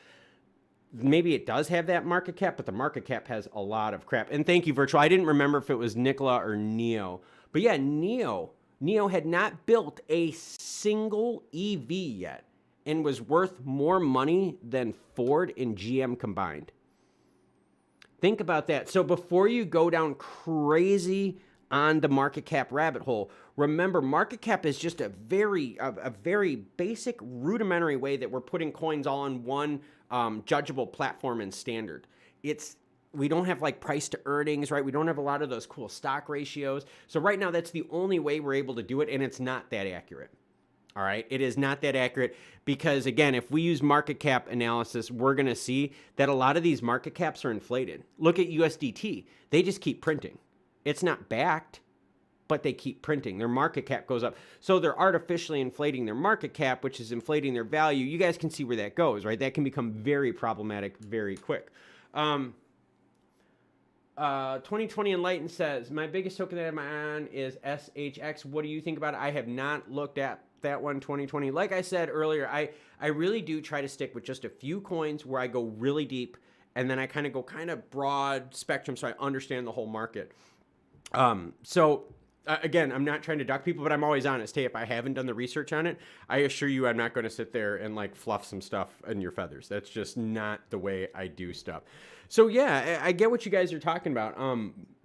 Maybe it does have that market cap, but the market cap has a lot of crap. And thank you, Virtual. I didn't remember if it was Nikola or Neo. But yeah, Neo had not built a single EV yet and was worth more money than Ford and GM combined. Think about that. So before you go down crazy on the market cap rabbit hole, remember market cap is just a very basic rudimentary way that we're putting coins all on one judgeable platform and standard. We don't have like price to earnings, right? We don't have a lot of those cool stock ratios. So right now that's the only way we're able to do it, and it's not that accurate. All right, it is not that accurate because, again, if we use market cap analysis, we're going to see that a lot of these market caps are inflated. Look at USDT. They just keep printing. It's not backed, but they keep printing. Their market cap goes up. So they're artificially inflating their market cap, which is inflating their value. You guys can see where that goes, right? That can become very problematic very quick. 2020 Enlightened says, my biggest token that I'm on is SHX. What do you think about it? I have not looked at that one, 2020. Like I said earlier, I really do try to stick with just a few coins where I go really deep, and then I kind of go broad spectrum so I understand the whole market. Again, I'm not trying to duck people, but I'm always honest. Hey, if I haven't done the research on it, I assure you I'm not going to sit there and like fluff some stuff in your feathers. That's just not the way I do stuff. So yeah, I get what you guys are talking about.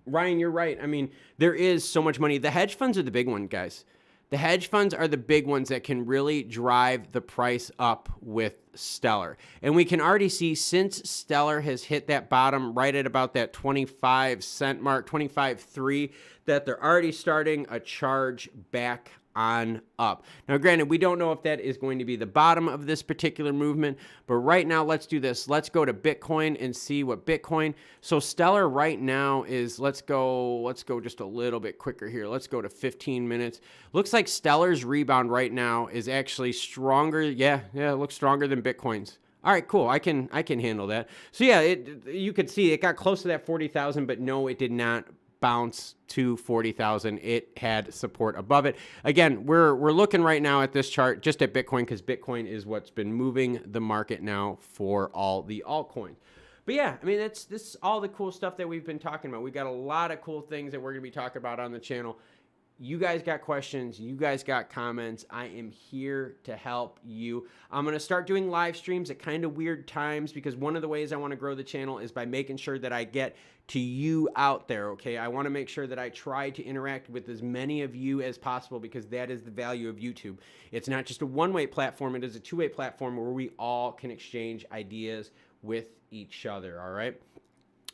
Ryan, you're right. I mean, there is so much money. The hedge funds are the big one, guys. The hedge funds are the big ones that can really drive the price up with Stellar. And we can already see since Stellar has hit that bottom right at about that 25 cent mark, 25.3, that they're already starting a charge back on up. Now, granted, we don't know if that is going to be the bottom of this particular movement, but right now, let's do this. Let's go to Bitcoin and see what Bitcoin. So Stellar right now is, let's go just a little bit quicker here. Let's go to 15 minutes. Looks like Stellar's rebound right now is actually stronger. Yeah, it looks stronger than Bitcoin's. All right, cool. I can handle that. So yeah, you could see it got close to that 40,000, but no, it did not bounce to 40,000. It had support above it. Again, we're looking right now at this chart just at Bitcoin because Bitcoin is what's been moving the market now for all the altcoins. But yeah, I mean, this is all the cool stuff that we've been talking about. We got a lot of cool things that we're going to be talking about on the channel. You guys got questions. You guys got comments. I am here to help you. I'm going to start doing live streams at kind of weird times because one of the ways I want to grow the channel is by making sure that I get to you out there, okay? I want to make sure that I try to interact with as many of you as possible because that is the value of YouTube. It's not just a one-way platform. It is a two-way platform where we all can exchange ideas with each other, all right?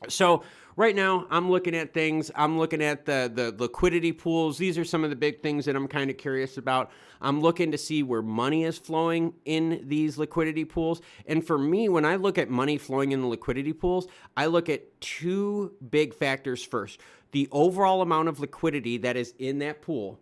So right now I'm looking at things. I'm looking at the liquidity pools. These are some of the big things that I'm kind of curious about. I'm looking to see where money is flowing in these liquidity pools. And for me, when I look at money flowing in the liquidity pools, I look at two big factors first. The overall amount of liquidity that is in that pool.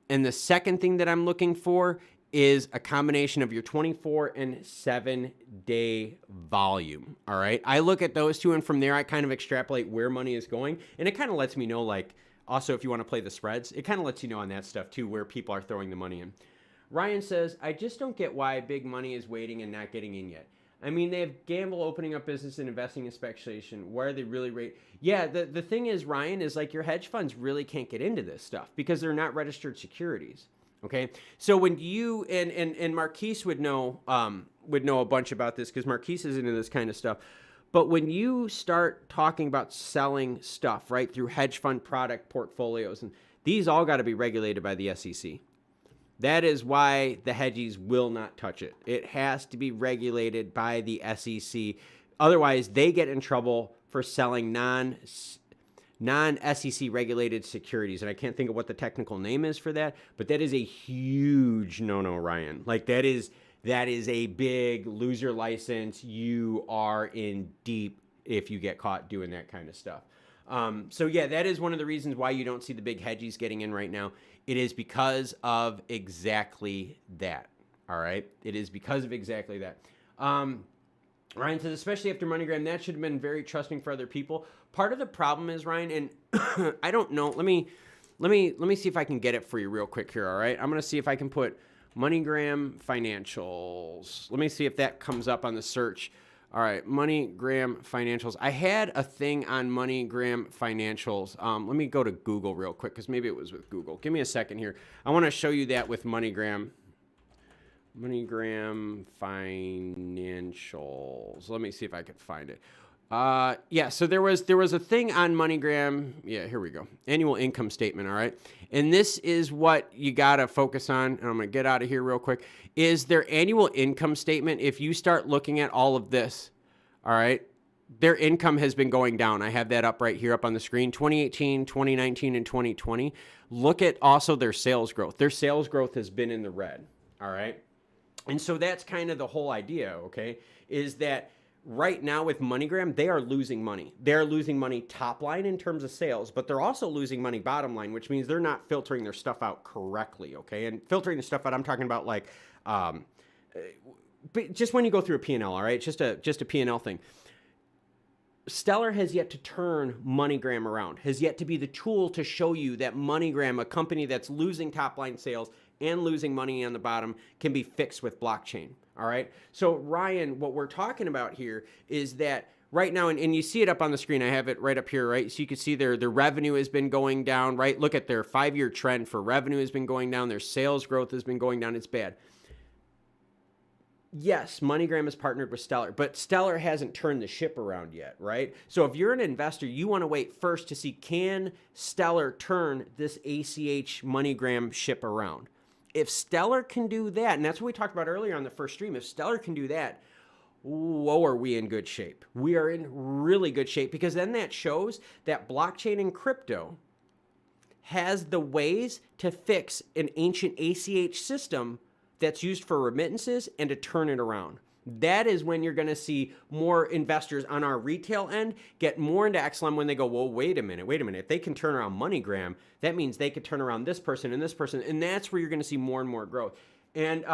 And the second thing that I'm looking for is a combination of your 24 and 7 day volume. All right. I look at those two, and from there, I kind of extrapolate where money is going. And it kind of lets me know, like, also, if you want to play the spreads, it kind of lets you know on that stuff too, where people are throwing the money in. Ryan says, I just don't get why big money is waiting and not getting in yet. I mean, they have gamble opening up business and investing in speculation. Why are they really rate? Yeah, the thing is, Ryan, is like your hedge funds really can't get into this stuff because they're not registered securities. Okay, so when you and Marquise would know a bunch about this because Marquise is into this kind of stuff. But when you start talking about selling stuff, right, through hedge fund product portfolios, and these all got to be regulated by the SEC. That is why the hedgies will not touch it. It has to be regulated by the SEC. Otherwise, they get in trouble for selling non-SEC regulated securities. And I can't think of what the technical name is for that, but that is a huge no-no, Ryan. Like that is a big lose your license. You are in deep if you get caught doing that kind of stuff. So yeah, that is one of the reasons why you don't see the big hedgies getting in right now. It is because of exactly that. All right. It is because of exactly that. Ryan says, especially after MoneyGram, that should have been very trusting for other people. Part of the problem is, Ryan, and I don't know. Let me see if I can get it for you real quick here. All right. I'm going to see if I can put MoneyGram financials. Let me see if that comes up on the search. All right. MoneyGram financials. I had a thing on MoneyGram financials. Let me go to Google real quick because maybe it was with Google. Give me a second here. I want to show you that with MoneyGram. MoneyGram financials. Let me see if I can find it. Yeah, so there was a thing on MoneyGram. Yeah, here we go. Annual income statement, all right? And this is what you got to focus on. And I'm going to get out of here real quick. Is their annual income statement, if you start looking at all of this, all right, their income has been going down. I have that up right here up on the screen. 2018, 2019, and 2020. Look at also their sales growth. Their sales growth has been in the red, all right? And so that's kind of the whole idea, okay, is that right now with MoneyGram, they are losing money. They're losing money top line in terms of sales, but they're also losing money bottom line, which means they're not filtering their stuff out correctly, okay? And filtering the stuff out, I'm talking about like, just when you go through a P&L, all right? Just a P&L thing. Stellar has yet to turn MoneyGram around, has yet to be the tool to show you that MoneyGram, a company that's losing top line sales and losing money on the bottom, can be fixed with blockchain. All right. So Ryan, what we're talking about here is that right now, and you see it up on the screen, I have it right up here, right? So you can see their revenue has been going down, right? Look at their 5-year trend for revenue has been going down. Their sales growth has been going down. It's bad. Yes, MoneyGram is partnered with Stellar, but Stellar hasn't turned the ship around yet, right? So if you're an investor, you want to wait first to see, can Stellar turn this ACH MoneyGram ship around? If Stellar can do that, and that's what we talked about earlier on the first stream, if Stellar can do that, whoa, are we in good shape? We are in really good shape because then that shows that blockchain and crypto has the ways to fix an ancient ACH system that's used for remittances and to turn it around. That is when you're going to see more investors on our retail end get more into XLM when they go, well, wait a minute. If they can turn around MoneyGram, that means they could turn around this person and this person. And that's where you're going to see more and more growth. And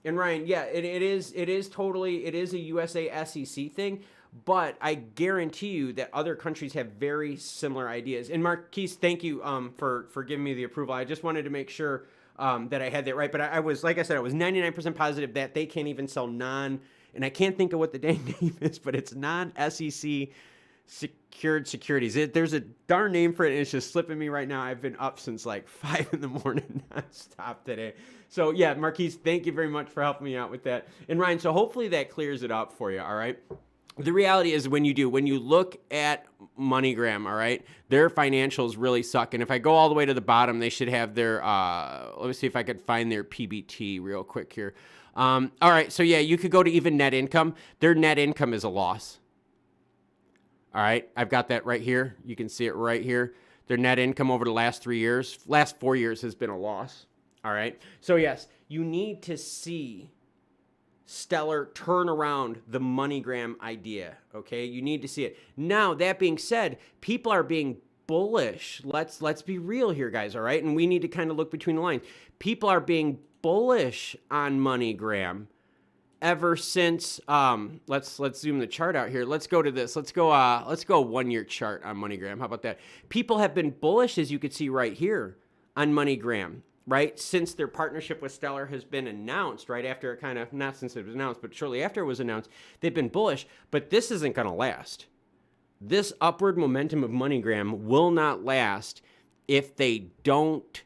Ryan, yeah, it is a USA SEC thing, but I guarantee you that other countries have very similar ideas. And Marquise, thank you for giving me the approval. I just wanted to make sure that I had that right. But I was, like I said, I was 99% positive that they can't even sell and I can't think of what the dang name is, but it's non-SEC secured securities. There's a darn name for it, and it's just slipping me right now. I've been up since like 5 in the morning nonstop today. So yeah, Marquise, thank you very much for helping me out with that. And Ryan, so hopefully that clears it up for you, all right? The reality is when you look at MoneyGram, all right, their financials really suck. And if I go all the way to the bottom, they should have their, let me see if I could find their PBT real quick here. All right, so yeah, you could go to even net income. Their net income is a loss. All right, I've got that right here. You can see it right here. Their net income over the last 4 years has been a loss. All right, so yes, you need to see Stellar turn around the MoneyGram idea, okay? You need to see it. Now, that being said, people are being bullish. Let's be real here, guys, all right? And we need to kind of look between the lines. People are being bullish on MoneyGram ever since let's zoom the chart out here. Let's go to this. Let's go 1 year chart on MoneyGram. How about that? People have been bullish, as you can see right here, on MoneyGram, right? Since their partnership with Stellar has been announced, right after it kind of, not since it was announced, but shortly after it was announced, they've been bullish, but this isn't going to last. This upward momentum of MoneyGram will not last if they don't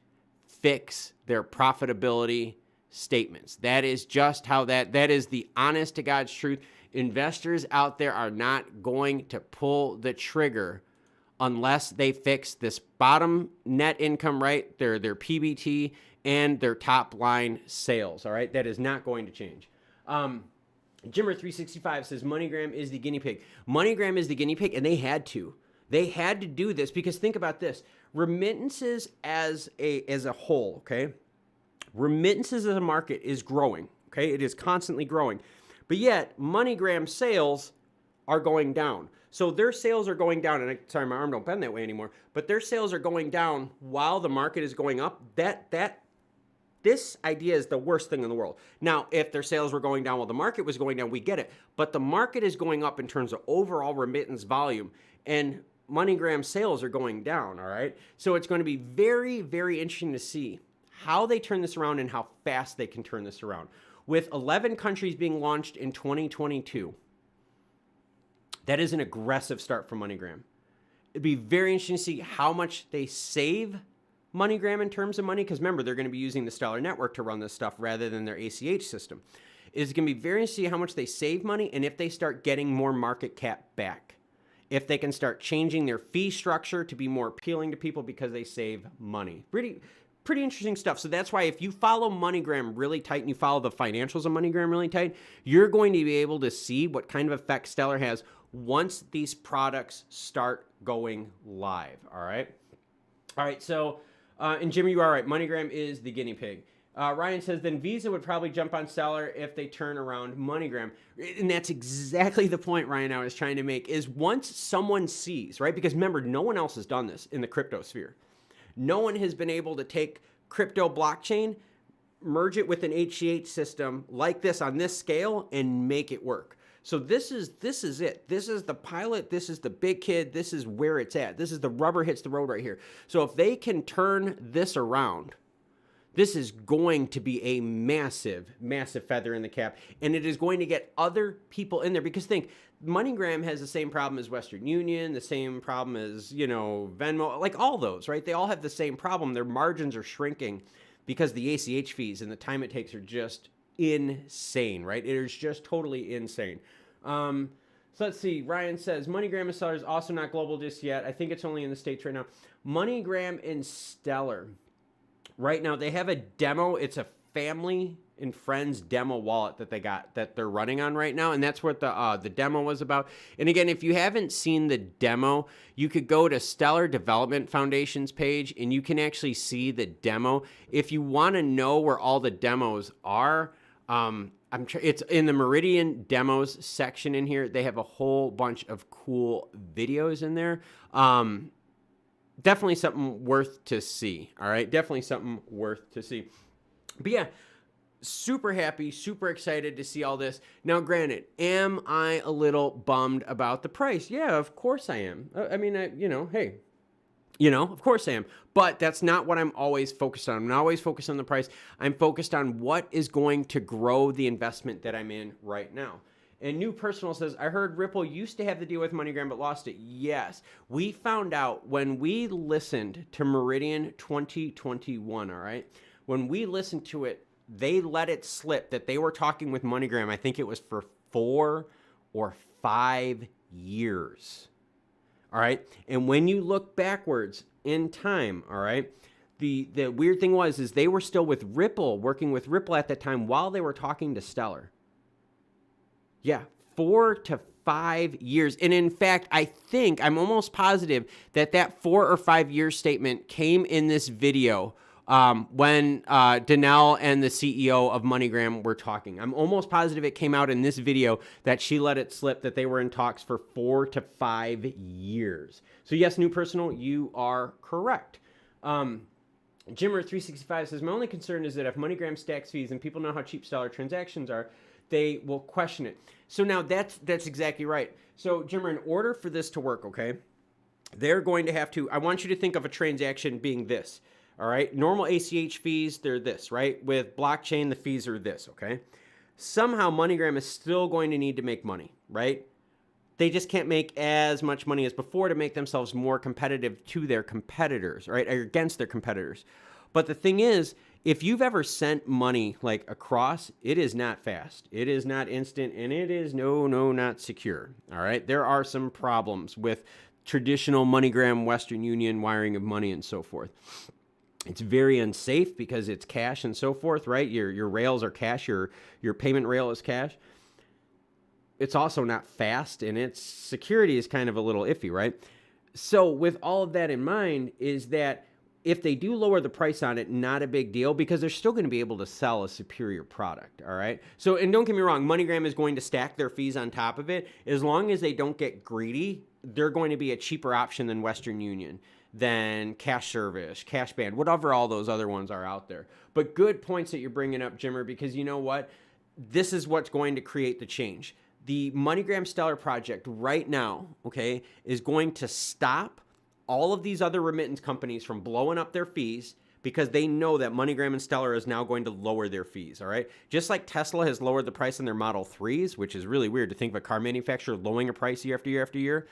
fix their profitability statements. That is just how that is the honest to God's truth. Investors out there are not going to pull the trigger unless they fix this bottom net income, right? Their PBT and their top line sales, all right? That is not going to change. Jimmer365 says MoneyGram is the guinea pig. MoneyGram is the guinea pig, and they had to. They had to do this because think about this. Remittances as a whole, okay? Remittances as a market is growing, okay? It is constantly growing. But yet, MoneyGram sales are going down. So their sales are going down, and sorry, my arm don't bend that way anymore, but their sales are going down while the market is going up. This idea is the worst thing in the world. Now, if their sales were going down while the market was going down, we get it. But the market is going up in terms of overall remittance volume, and MoneyGram sales are going down, all right? So it's going to be very, very interesting to see how they turn this around and how fast they can turn this around. With 11 countries being launched in 2022, that is an aggressive start for MoneyGram. It'd be very interesting to see how much they save MoneyGram in terms of money, because remember, they're going to be using the Stellar network to run this stuff rather than their ACH system. It's going to be very interesting to see how much they save money and if they start getting more market cap back. If they can start changing their fee structure to be more appealing to people because they save money. Pretty interesting stuff. So that's why if you follow MoneyGram really tight and you follow the financials of MoneyGram really tight, you're going to be able to see what kind of effect Stellar has once these products start going live. All right. All right. So, and Jimmy, you are right. MoneyGram is the guinea pig. Ryan says, then Visa would probably jump on Stellar if they turn around MoneyGram. And that's exactly the point, Ryan, I was trying to make, is once someone sees, right? Because remember, no one else has done this in the crypto sphere. No one has been able to take crypto blockchain, merge it with an ACH system like this on this scale and make it work. So this is it. This is the pilot. This is the big kid. This is where it's at. This is the rubber hits the road right here. So if they can turn this around, this is going to be a massive, massive feather in the cap. And it is going to get other people in there. Because think, MoneyGram has the same problem as Western Union, the same problem as, Venmo, like all those, right? They all have the same problem. Their margins are shrinking because the ACH fees and the time it takes are just insane, right? It is just totally insane. So let's see. Ryan says, MoneyGram and Stellar is also not global just yet. I think it's only in the States right now. MoneyGram and Stellar. Right now, they have a demo. It's a family and friends demo wallet that they're running on right now, and that's what the demo was about. And again, if you haven't seen the demo, you could go to Stellar Development Foundation's page, and you can actually see the demo. If you want to know where all the demos are, it's in the Meridian demos section in here. They have a whole bunch of cool videos in there. Definitely something worth to see. All right. Definitely something worth to see. But yeah, super happy, super excited to see all this. Now, granted, am I a little bummed about the price? Yeah, of course I am. I mean, hey, of course I am. But that's not what I'm always focused on. I'm not always focused on the price. I'm focused on what is going to grow the investment that I'm in right now. And New Personal says, I heard Ripple used to have the deal with MoneyGram but lost it. Yes. We found out when we listened to Meridian 2021, all right? When we listened to it, they let it slip that they were talking with MoneyGram. I think it was for 4 or 5 years. All right? And when you look backwards in time, all right, the weird thing is they were still with Ripple, working with Ripple at that time while they were talking to Stellar. Yeah, 4 to 5 years. And in fact, I'm almost positive that 4 or 5 year statement came in this video when Danelle and the CEO of MoneyGram were talking. I'm almost positive it came out in this video that she let it slip that they were in talks for 4 to 5 years. So yes, New Personal, you are correct. Jimmer365 says, my only concern is that if MoneyGram stacks fees and people know how cheap Stellar transactions are, they will question it. So now that's exactly right. So Jimmer, in order for this to work, okay, they're going to have to, I want you to think of a transaction being this, all right? Normal ACH fees, they're this, right? With blockchain, the fees are this, okay? Somehow MoneyGram is still going to need to make money, right? They just can't make as much money as before to make themselves more competitive to their competitors, right? Or against their competitors. But the thing is, if you've ever sent money like across, it is not fast. It is not instant, and it is not secure. All right. There are some problems with traditional MoneyGram, Western Union wiring of money and so forth. It's very unsafe because it's cash and so forth, right? Your rails are cash. Your payment rail is cash. It's also not fast, and its security is kind of a little iffy, right? So with all of that in mind is that if they do lower the price on it, not a big deal because they're still going to be able to sell a superior product, all right? So, and don't get me wrong, MoneyGram is going to stack their fees on top of it. As long as they don't get greedy, they're going to be a cheaper option than Western Union, than Cash Service, Cash Band, whatever all those other ones are out there. But good points that you're bringing up, Jimmer, because you know what? This is what's going to create the change. The MoneyGram Stellar project right now, okay, is going to stop all of these other remittance companies from blowing up their fees because they know that MoneyGram and Stellar is now going to lower their fees, all right? Just like Tesla has lowered the price on their Model 3s, which is really weird to think of a car manufacturer lowering a price year after year after year,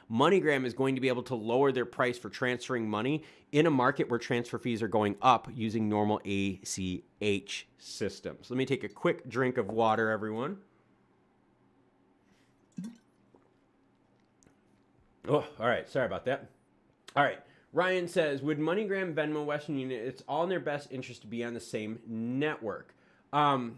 MoneyGram is going to be able to lower their price for transferring money in a market where transfer fees are going up using normal ACH systems. Let me take a quick drink of water, everyone. Oh, all right. Sorry about that. All right. Ryan says, would MoneyGram, Venmo, Western Union, it's all in their best interest to be on the same network. Like,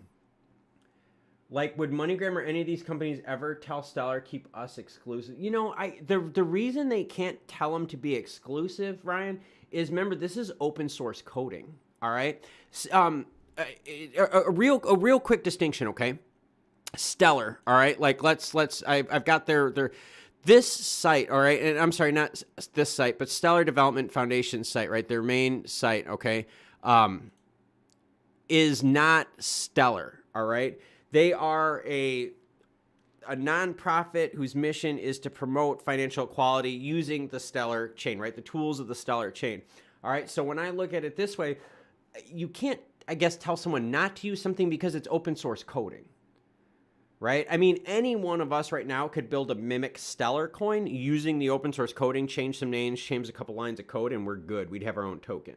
would MoneyGram or any of these companies ever tell Stellar, keep us exclusive? You know, the reason they can't tell them to be exclusive, Ryan, is remember, this is open source coding, all right? A real quick distinction, okay? Stellar, all right? Like, I've got their this site, all right, and I'm sorry, not this site, but Stellar Development Foundation site, right, their main site, okay, is not Stellar, all right? They are a nonprofit whose mission is to promote financial equality using the Stellar chain, right, the tools of the Stellar chain, all right? So when I look at it this way, you can't, I guess, tell someone not to use something because it's open source coding. Right? I mean, any one of us right now could build a mimic Stellar coin using the open source coding, change some names, change a couple lines of code, and we're good. We'd have our own token.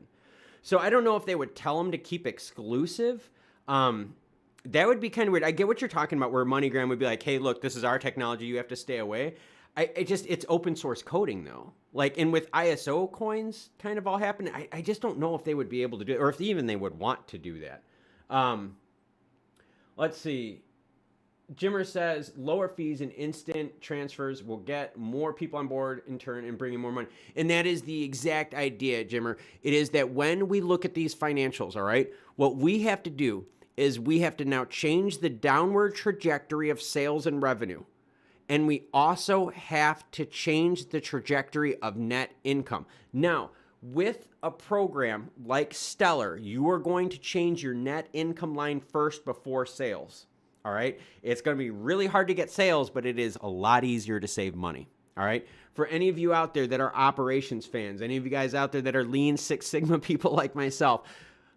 So I don't know if they would tell them to keep exclusive. That would be kind of weird. I get what you're talking about, where MoneyGram would be like, hey, look, this is our technology. You have to stay away. It's open source coding, though. Like, and with ISO coins kind of all happening, I just don't know if they would be able to do it, or if even they would want to do that. Let's see. Jimmer says lower fees and instant transfers will get more people on board in turn and bring in more money. And that is the exact idea, Jimmer. It is that when we look at these financials, all right, what we have to do is we have to now change the downward trajectory of sales and revenue. And we also have to change the trajectory of net income. Now, with a program like Stellar, you are going to change your net income line first before sales. All right. It's going to be really hard to get sales, but it is a lot easier to save money. All right. For any of you out there that are operations fans, any of you guys out there that are Lean Six Sigma people like myself,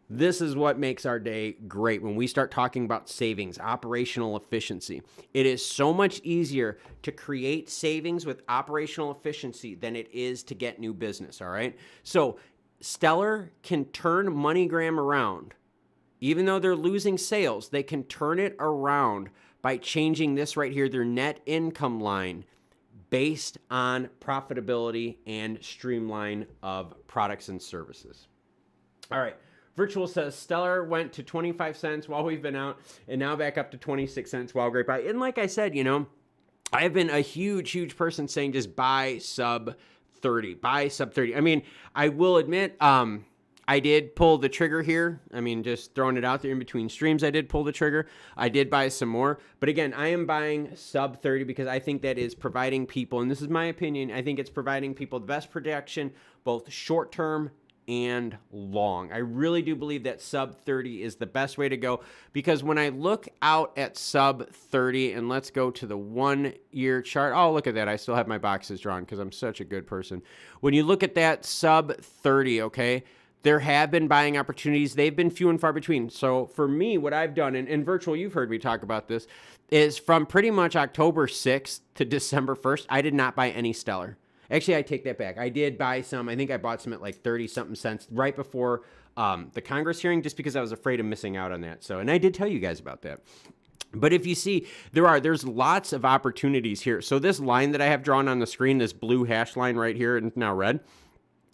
This is what makes our day great when we start talking about savings, operational efficiency. It is so much easier to create savings with operational efficiency than it is to get new business, all right? So Stellar can turn MoneyGram around. Even though they're losing sales, they can turn it around by changing this right here, their net income line, based on profitability and streamline of products and services. All right. Virtual says Stellar went to 25 cents while we've been out and now back up to 26 cents while great buy. And like I said, you know, I've been a huge person saying just buy sub 30, buy sub 30. I mean, I will admit, I did pull the trigger here. I mean, just throwing it out there in between streams, I did pull the trigger. I did buy some more. But again, I am buying sub 30 because I think that is providing people, and this is my opinion, I think it's providing people the best protection, both short term and long. I really do believe that sub 30 is the best way to go, because when I look out at sub 30, and let's go to the 1 year chart. Oh, look at that. I still have my boxes drawn because I'm such a good person. When you look at that sub 30, okay, there have been buying opportunities. They've been few and far between. So for me, what I've done, and Virtual, you've heard me talk about this, is from pretty much October 6th to December 1st, I did not buy any Stellar. Actually, I take that back. I did buy some. I think I bought some at like 30-something cents right before the Congress hearing, just because I was afraid of missing out on that. So, and I did tell you guys about that. But if you see, there's lots of opportunities here. So this line that I have drawn on the screen, this blue hash line right here, and now red,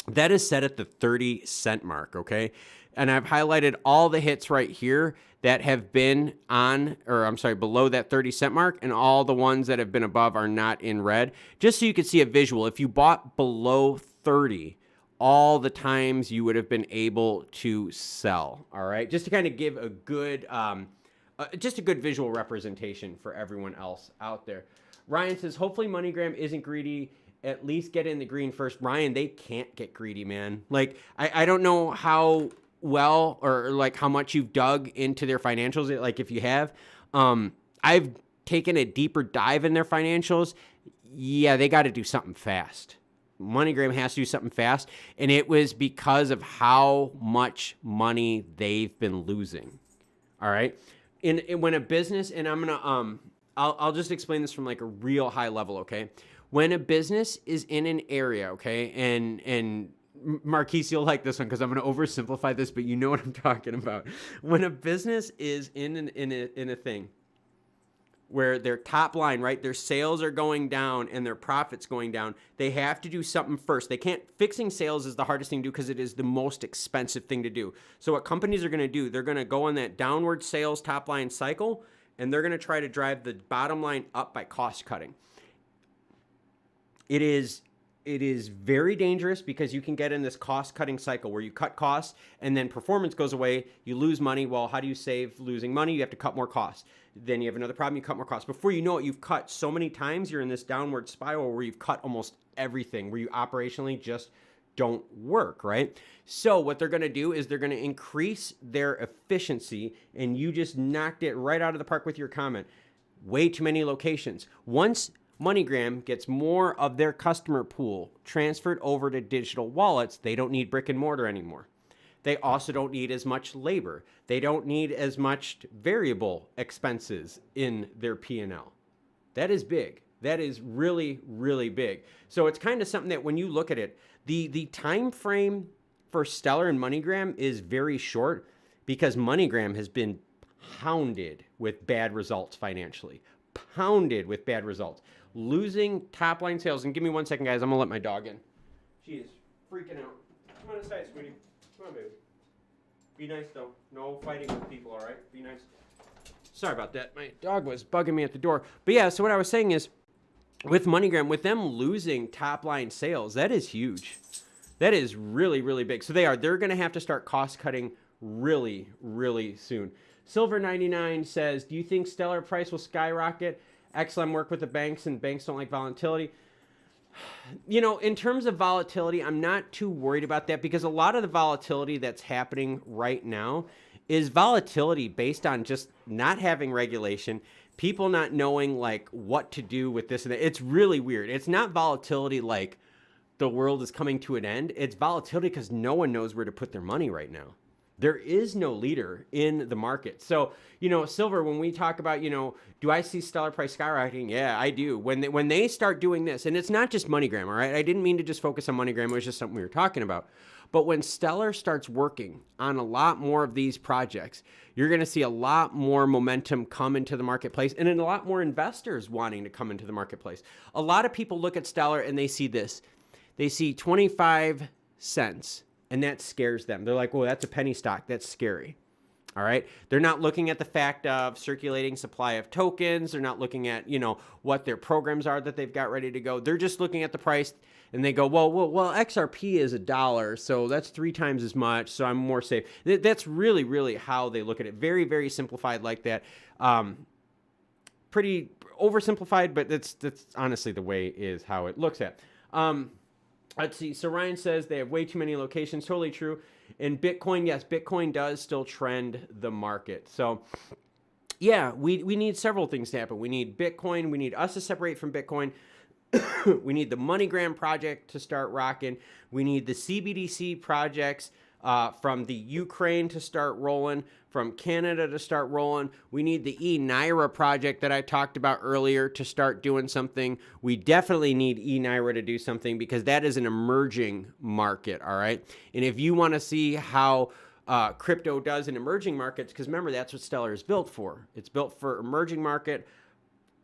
that is set at the 30-cent mark, okay? And I've highlighted all the hits right here that have been below that 30-cent mark, and all the ones that have been above are not in red, just so you can see a visual. If you bought below 30, all the times you would have been able to sell, all right? Just to kind of give a good, just a good visual representation for everyone else out there. Ryan says, hopefully MoneyGram isn't greedy. At least get in the green first. Ryan, they can't get greedy, man. Like, I don't know how well or like how much you've dug into their financials. Like if you have, I've taken a deeper dive in their financials. Yeah, they got to do something fast. MoneyGram has to do something fast. And it was because of how much money they've been losing. All right. And when a business, and I'm going to, I'll just explain this from like a real high level. Okay. When a business is in an area, okay, and Marquise, you'll like this one because I'm going to oversimplify this, but you know what I'm talking about. When a business is in a thing where their top line, right, their sales are going down and their profits going down, they have to do something first. They can't, fixing sales is the hardest thing to do because it is the most expensive thing to do. So what companies are going to do, they're going to go on that downward sales top line cycle, and they're going to try to drive the bottom line up by cost cutting. It is very dangerous because you can get in this cost-cutting cycle where you cut costs and then performance goes away, you lose money. Well, how do you save losing money? You have to cut more costs. Then you have another problem, you cut more costs. Before you know it, you've cut so many times, you're in this downward spiral where you've cut almost everything, where you operationally just don't work, right? So what they're going to do is they're going to increase their efficiency, and you just knocked it right out of the park with your comment. Way too many locations. Once MoneyGram gets more of their customer pool transferred over to digital wallets, they don't need brick and mortar anymore. They also don't need as much labor. They don't need as much variable expenses in their P&L. That is big. That is really, really big. So it's kind of something that when you look at it, the time frame for Stellar and MoneyGram is very short because MoneyGram has been pounded with bad results financially. Pounded with bad results. Losing top line sales. And give me 1 second, guys. I'm going to let my dog in. She is freaking out. Come on inside, sweetie. Come on, baby. Be nice, though. No fighting with people, all right? Be nice. Sorry about that. My dog was bugging me at the door. But yeah, so what I was saying is, with MoneyGram, with them losing top line sales, that is huge. That is really, really big. So they're going to have to start cost cutting really, really soon. Silver99 says, do you think Stellar price will skyrocket? XLM work with the banks and banks don't like volatility. You know, in terms of volatility, I'm not too worried about that because a lot of the volatility that's happening right now is volatility based on just not having regulation, people not knowing like what to do with this and that. It's really weird. It's not volatility like the world is coming to an end. It's volatility because no one knows where to put their money right now. There is no leader in the market. So, silver, when we talk about, do I see Stellar price skyrocketing? Yeah, I do. When they start doing this, and it's not just MoneyGram, all right? I didn't mean to just focus on MoneyGram. It was just something we were talking about. But when Stellar starts working on a lot more of these projects, you're going to see a lot more momentum come into the marketplace and a lot more investors wanting to come into the marketplace. A lot of people look at Stellar and they see this. They see 25 cents. And that scares them. They're like, well, that's a penny stock. That's scary. All right. They're not looking at the fact of circulating supply of tokens. They're not looking at, what their programs are that they've got ready to go. They're just looking at the price and they go, well, XRP is $1. So that's 3 times as much. So I'm more safe. That's really, really how they look at it. Very, very simplified like that. Pretty oversimplified, but that's honestly the way is how it looks at. Let's see. So Ryan says they have way too many locations. Totally true. And Bitcoin, yes, Bitcoin does still trend the market. So yeah, we need several things to happen. We need Bitcoin. We need us to separate from Bitcoin. We need the MoneyGram project to start rocking. We need the CBDC projects from the Ukraine to start rolling, from Canada to start rolling. We need the eNaira project that I talked about earlier to start doing something. We definitely need eNaira to do something because that is an emerging market, all right? And if you want to see how crypto does in emerging markets, because remember, that's what Stellar is built for. It's built for emerging market,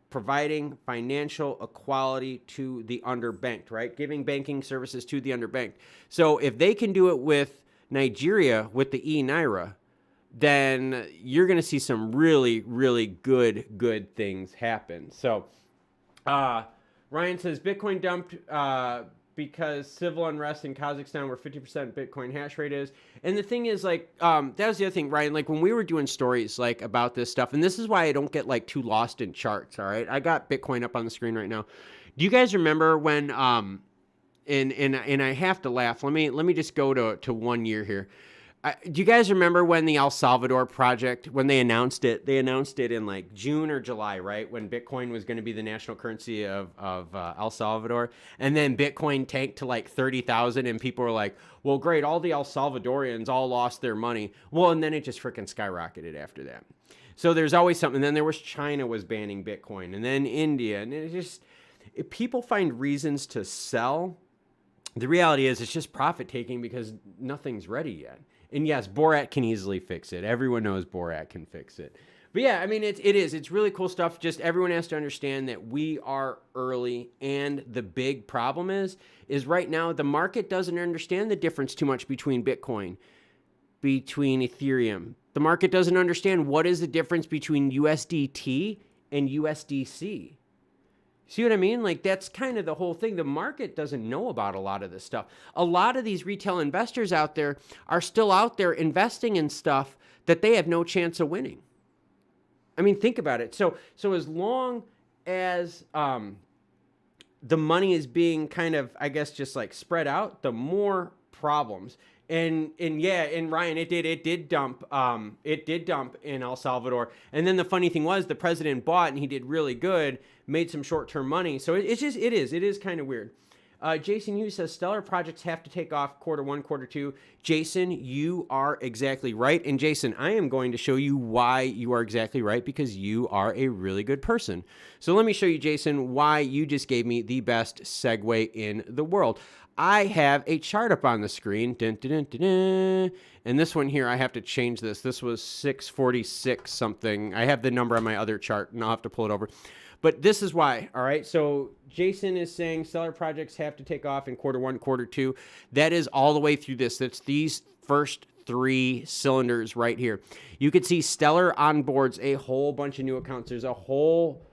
providing financial equality to the underbanked, right? Giving banking services to the underbanked. So if they can do it with Nigeria with the eNaira, then you're going to see some really, really good things happen. So Ryan says Bitcoin dumped because civil unrest in Kazakhstan where 50% Bitcoin hash rate is. And the thing is, like, that was the other thing, Ryan, like when we were doing stories like about this stuff, and this is why I don't get like too lost in charts, all right? I got Bitcoin up on the screen right now. Do you guys remember when and I have to laugh. Let me just go to 1 year here. Do you guys remember when the El Salvador project, when they announced it in like June or July, right? When Bitcoin was going to be the national currency of El Salvador. And then Bitcoin tanked to like 30,000 and people were like, well, great. All the El Salvadorians all lost their money. Well, and then it just freaking skyrocketed after that. So there's always something. And then there was China was banning Bitcoin and then India. And it just, if people find reasons to sell, the reality is it's just profit taking because nothing's ready yet. And yes, Borat can easily fix it. Everyone knows Borat can fix it. But yeah, I mean, it's really cool stuff. Just everyone has to understand that we are early. And the big problem is right now, the market doesn't understand the difference too much between Bitcoin, between Ethereum. The market doesn't understand what is the difference between USDT and USDC. See what I mean? Like, that's kind of the whole thing. The market doesn't know about a lot of this stuff. A lot of these retail investors out there are still out there investing in stuff that they have no chance of winning. I mean, think about it. So as long as the money is being kind of, I guess, just like spread out, the more problems. And yeah, and Ryan, it did dump in El Salvador. And then the funny thing was the president bought and he did really good, made some short-term money. So it is kind of weird. Jason Hughes says Stellar projects have to take off Q1, Q2. Jason, you are exactly right. And Jason, I am going to show you why you are exactly right because you are a really good person. So let me show you, Jason, why you just gave me the best segue in the world. I have a chart up on the screen. Dun, dun, dun, dun, dun. And this one here, I have to change this. This was 646 something. I have the number on my other chart, and I'll have to pull it over. But this is why, all right? So Jason is saying Stellar projects have to take off in Q1, Q2. That is all the way through this. That's these first 3 cylinders right here. You could see Stellar onboards a whole bunch of new accounts. There's a whole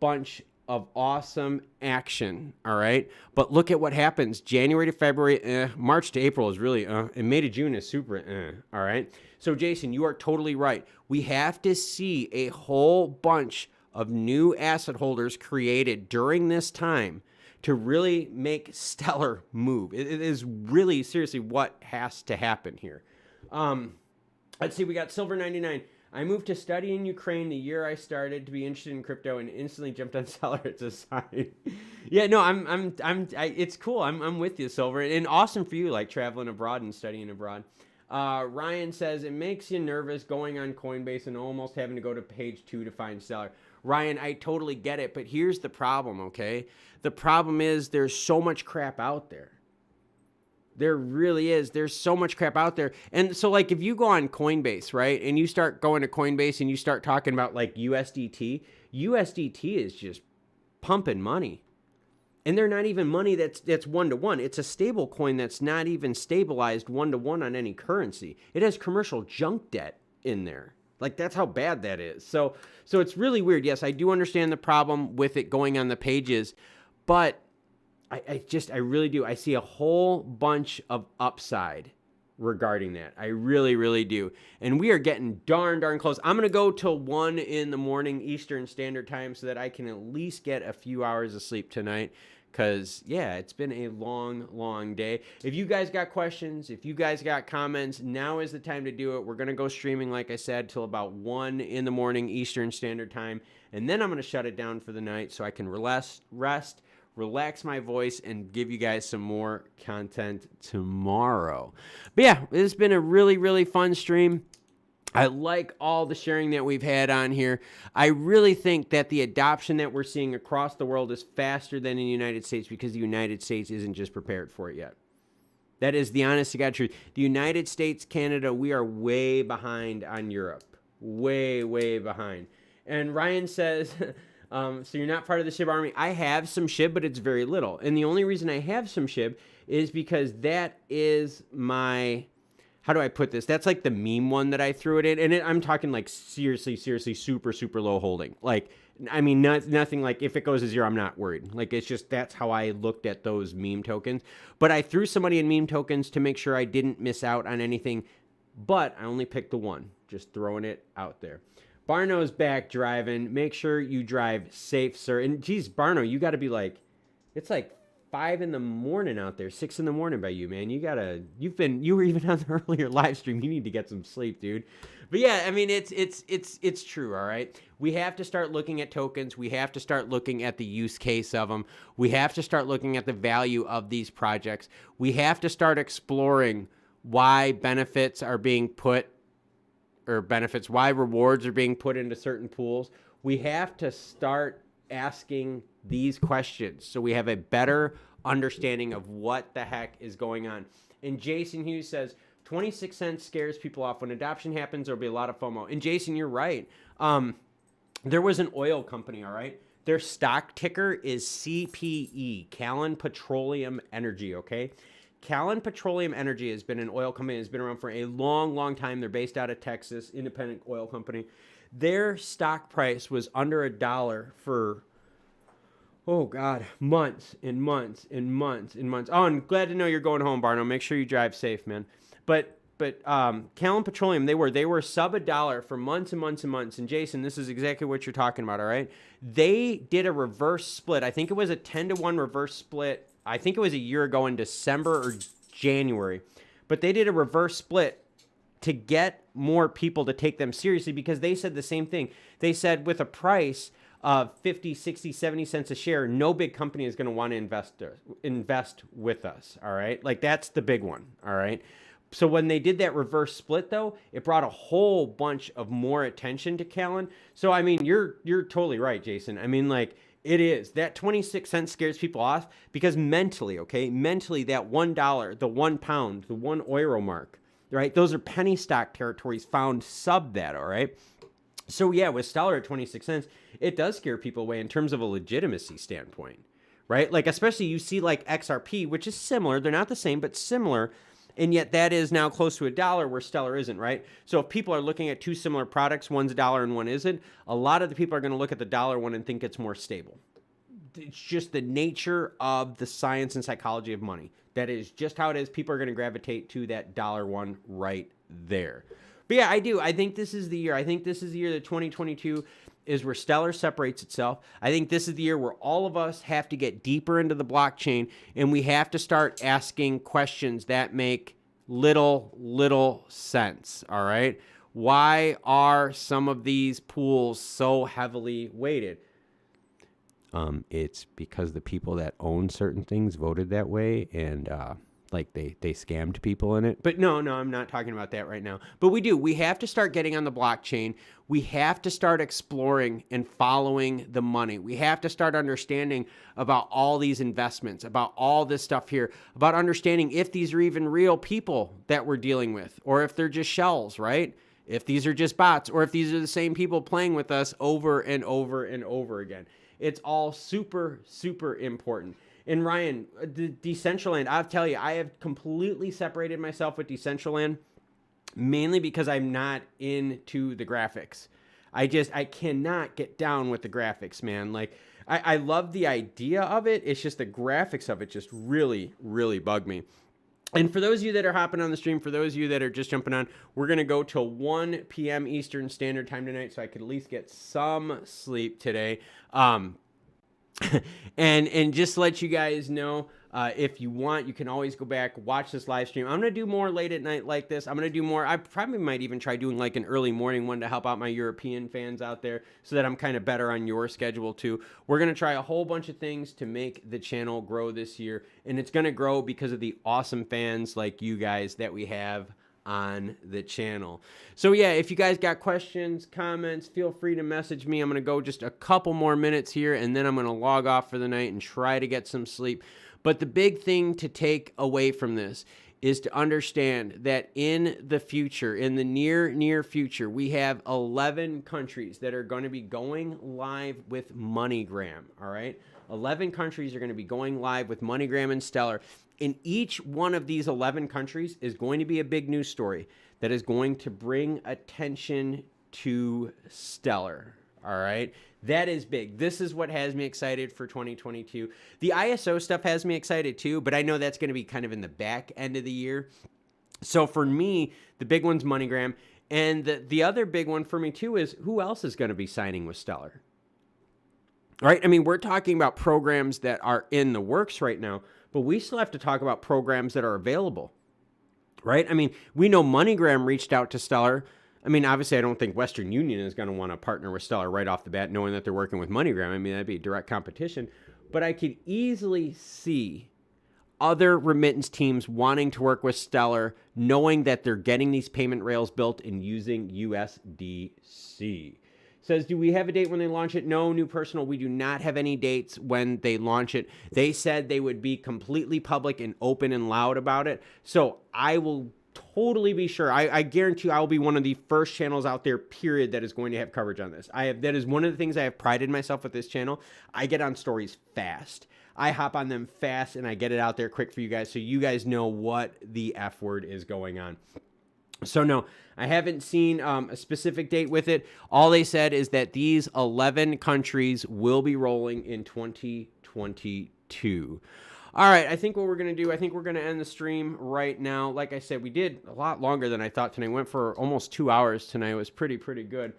bunch of awesome action, all right? But look at what happens. January to February, March to April is really, and May to June is super, all right? So Jason, you are totally right. We have to see a whole bunch of new asset holders created during this time to really make Stellar move. It is really, seriously, what has to happen here. Let's see, we got Silver 99. I moved to study in Ukraine the year I started to be interested in crypto and instantly jumped on Stellar. It's a sign. Yeah, no, it's cool. I'm with you, Silver, and awesome for you, like traveling abroad and studying abroad. Ryan says, it makes you nervous going on Coinbase and almost having to go to page 2 to find seller. Ryan, I totally get it, but here's the problem, okay? The problem is there's so much crap out there. There really is. There's so much crap out there. And so, like, if you go on Coinbase, right, and you start going to Coinbase and you start talking about, like, USDT is just pumping money. And they're not even money that's one-to-one. It's a stable coin that's not even stabilized one-to-one on any currency. It has commercial junk debt in there. Like, that's how bad that is. So it's really weird. Yes, I do understand the problem with it going on the pages, but I really do. I see a whole bunch of upside regarding that. I really, really do. And we are getting darn close. I'm going to go till 1 in the morning Eastern Standard Time so that I can at least get a few hours of sleep tonight. Because, yeah, it's been a long day. If you guys got questions, if you guys got comments, now is the time to do it. We're going to go streaming, like I said, till about 1 in the morning Eastern Standard Time. And then I'm going to shut it down for the night so I can rest, relax my voice, and give you guys some more content tomorrow. But yeah, it's been a really, really fun stream. I like all the sharing that we've had on here. I really think that the adoption that we're seeing across the world is faster than in the United States because the United States isn't just prepared for it yet. That is the honest to God truth. The United States, Canada, we are way behind on Europe. Way behind. And Ryan says, so you're not part of the SHIB army. I have some SHIB, but it's very little. And the only reason I have some SHIB is because that is my... How do I put this? That's like the meme one that I threw it in. And I'm talking like seriously, super low holding. Like, I mean, nothing like if it goes to 0, I'm not worried. Like, it's just that's how I looked at those meme tokens. But I threw some money in meme tokens to make sure I didn't miss out on anything. But I only picked the one. Just throwing it out there. Barno's back driving. Make sure you drive safe, sir. And geez, Barno, you got to be like, it's like 5 in the morning out there, 6 in the morning by you, man. You were even on the earlier live stream. You need to get some sleep, dude. But yeah, I mean, it's true, all right? We have to start looking at tokens. We have to start looking at the use case of them. We have to start looking at the value of these projects. We have to start exploring why benefits are being put, why rewards are being put into certain pools. We have to start asking these questions so we have a better understanding of what the heck is going on. And Jason Hughes says 26 cents scares people off. When adoption happens, there'll be a lot of FOMO. And Jason, you're right. There was an oil company, all right? Their stock ticker is CPE, Callon Petroleum Energy, okay? Callon Petroleum Energy has been an oil company that's been around for a long time. They're based out of Texas, independent oil company. Their stock price was under $1 for, oh God, months and months. Oh, I'm glad to know you're going home, Barno. Make sure you drive safe, man. But Callon Petroleum, they were sub $1 for months and months. And Jason, this is exactly what you're talking about, all right? They did a reverse split. I think it was a 10-to-1 reverse split. I think it was a year ago in December or January. But they did a reverse split to get more people to take them seriously because they said the same thing. They said with a price of 50, 60, 70 cents a share, no big company is going to want to invest with us, all right? Like, that's the big one, all right? So when they did that reverse split, though, it brought a whole bunch of more attention to Callon. So, I mean, you're totally right, Jason. I mean, like, it is. That 26 cents scares people off because mentally, okay, that $1, the 1 pound, the 1 euro mark, right? Those are penny stock territories found sub that, all right? So yeah, with Stellar at 26 cents, it does scare people away in terms of a legitimacy standpoint, right? Like, especially you see like XRP, which is similar. They're not the same, but similar. And yet that is now close to $1 where Stellar isn't, right? So if people are looking at two similar products, one's $1 and one isn't, a lot of the people are going to look at the $1 one and think it's more stable. It's just the nature of the science and psychology of money. That is just how it is. People are going to gravitate to that $1 one right there. But yeah, I do. I think this is the year. I think this is the year that 2022 is where Stellar separates itself. I think this is the year where all of us have to get deeper into the blockchain and we have to start asking questions that make little sense, all right? Why are some of these pools so heavily weighted? It's because the people that own certain things voted that way, and like they scammed people in it. But no, I'm not talking about that right now. But we have to start getting on the blockchain. We have to start exploring and following the money. We have to start understanding about all these investments, about all this stuff here, about understanding if these are even real people that we're dealing with, or if they're just shells, right? If these are just bots, or if these are the same people playing with us over and over and over again. It's all super, super important. And Ryan, Decentraland, I'll tell you, I have completely separated myself with Decentraland, mainly because I'm not into the graphics. I cannot get down with the graphics, man. Like, I love the idea of it. It's just the graphics of it just really, really bug me. And for those of you that are hopping on the stream, for those of you that are just jumping on, we're going to go till 1 p.m. Eastern Standard Time tonight, so I could at least get some sleep today. And just to let you guys know, if you want, you can always go back, watch this live stream. I'm going to do more late at night like this. I'm going to do more. I probably might even try doing like an early morning one to help out my European fans out there so that I'm kind of better on your schedule too. We're going to try a whole bunch of things to make the channel grow this year. And it's going to grow because of the awesome fans like you guys that we have on the channel. So yeah, if you guys got questions, comments, feel free to message me. I'm going to go just a couple more minutes here, and then I'm going to log off for the night and try to get some sleep. But the big thing to take away from this is to understand that in the future, in the near future, we have 11 countries that are going to be going live with MoneyGram, all right? 11 countries are going to be going live with MoneyGram and Stellar. In each one of these 11 countries is going to be a big news story that is going to bring attention to Stellar, all right? That is big. This is what has me excited for 2022. The ISO stuff has me excited too, but I know that's going to be kind of in the back end of the year. So for me, the big one's MoneyGram. And the other big one for me too is who else is going to be signing with Stellar? All right? I mean, we're talking about programs that are in the works right now, but we still have to talk about programs that are available, right? I mean, we know MoneyGram reached out to Stellar. I mean, obviously, I don't think Western Union is going to want to partner with Stellar right off the bat, knowing that they're working with MoneyGram. I mean, that'd be direct competition. But I could easily see other remittance teams wanting to work with Stellar, knowing that they're getting these payment rails built and using USDC. Says, do we have a date when they launch it? No, new personal. We do not have any dates when they launch it. They said they would be completely public and open and loud about it. So I will totally be sure. I guarantee you I will be one of the first channels out there, period, that is going to have coverage on this. That is one of the things I have prided myself with this channel. I get on stories fast. I hop on them fast and I get it out there quick for you guys so you guys know what the F word is going on. So no, I haven't seen a specific date with it. All they said is that these 11 countries will be rolling in 2022. All right, I think what we're going to do, I think we're going to end the stream right now. Like I said, we did a lot longer than I thought tonight. Went for almost 2 hours tonight. It was pretty good.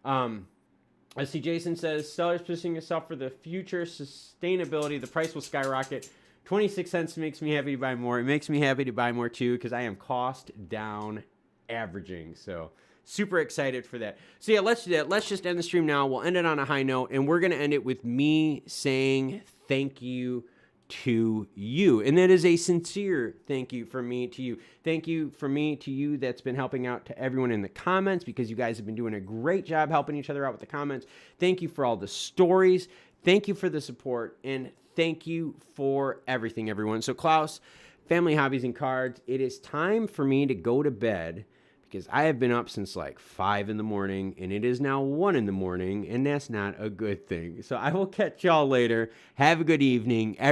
I see Jason says, Stellar's positioning itself for the future sustainability. The price will skyrocket. 26 cents makes me happy to buy more. It makes me happy to buy more too because I am cost down averaging. So super excited for that. So yeah, let's do that. Let's just end the stream now. We'll end it on a high note, and we're going to end it with me saying thank you to you. And that is a sincere thank you from me to you. Thank you from me to you that's been helping out to everyone in the comments because you guys have been doing a great job helping each other out with the comments. Thank you for all the stories. Thank you for the support. And thank you for everything, everyone. So Klaus, Family Hobbies and Cards, it is time for me to go to bed because I have been up since like 5 in the morning and it is now 1 in the morning and that's not a good thing. So I will catch y'all later. Have a good evening.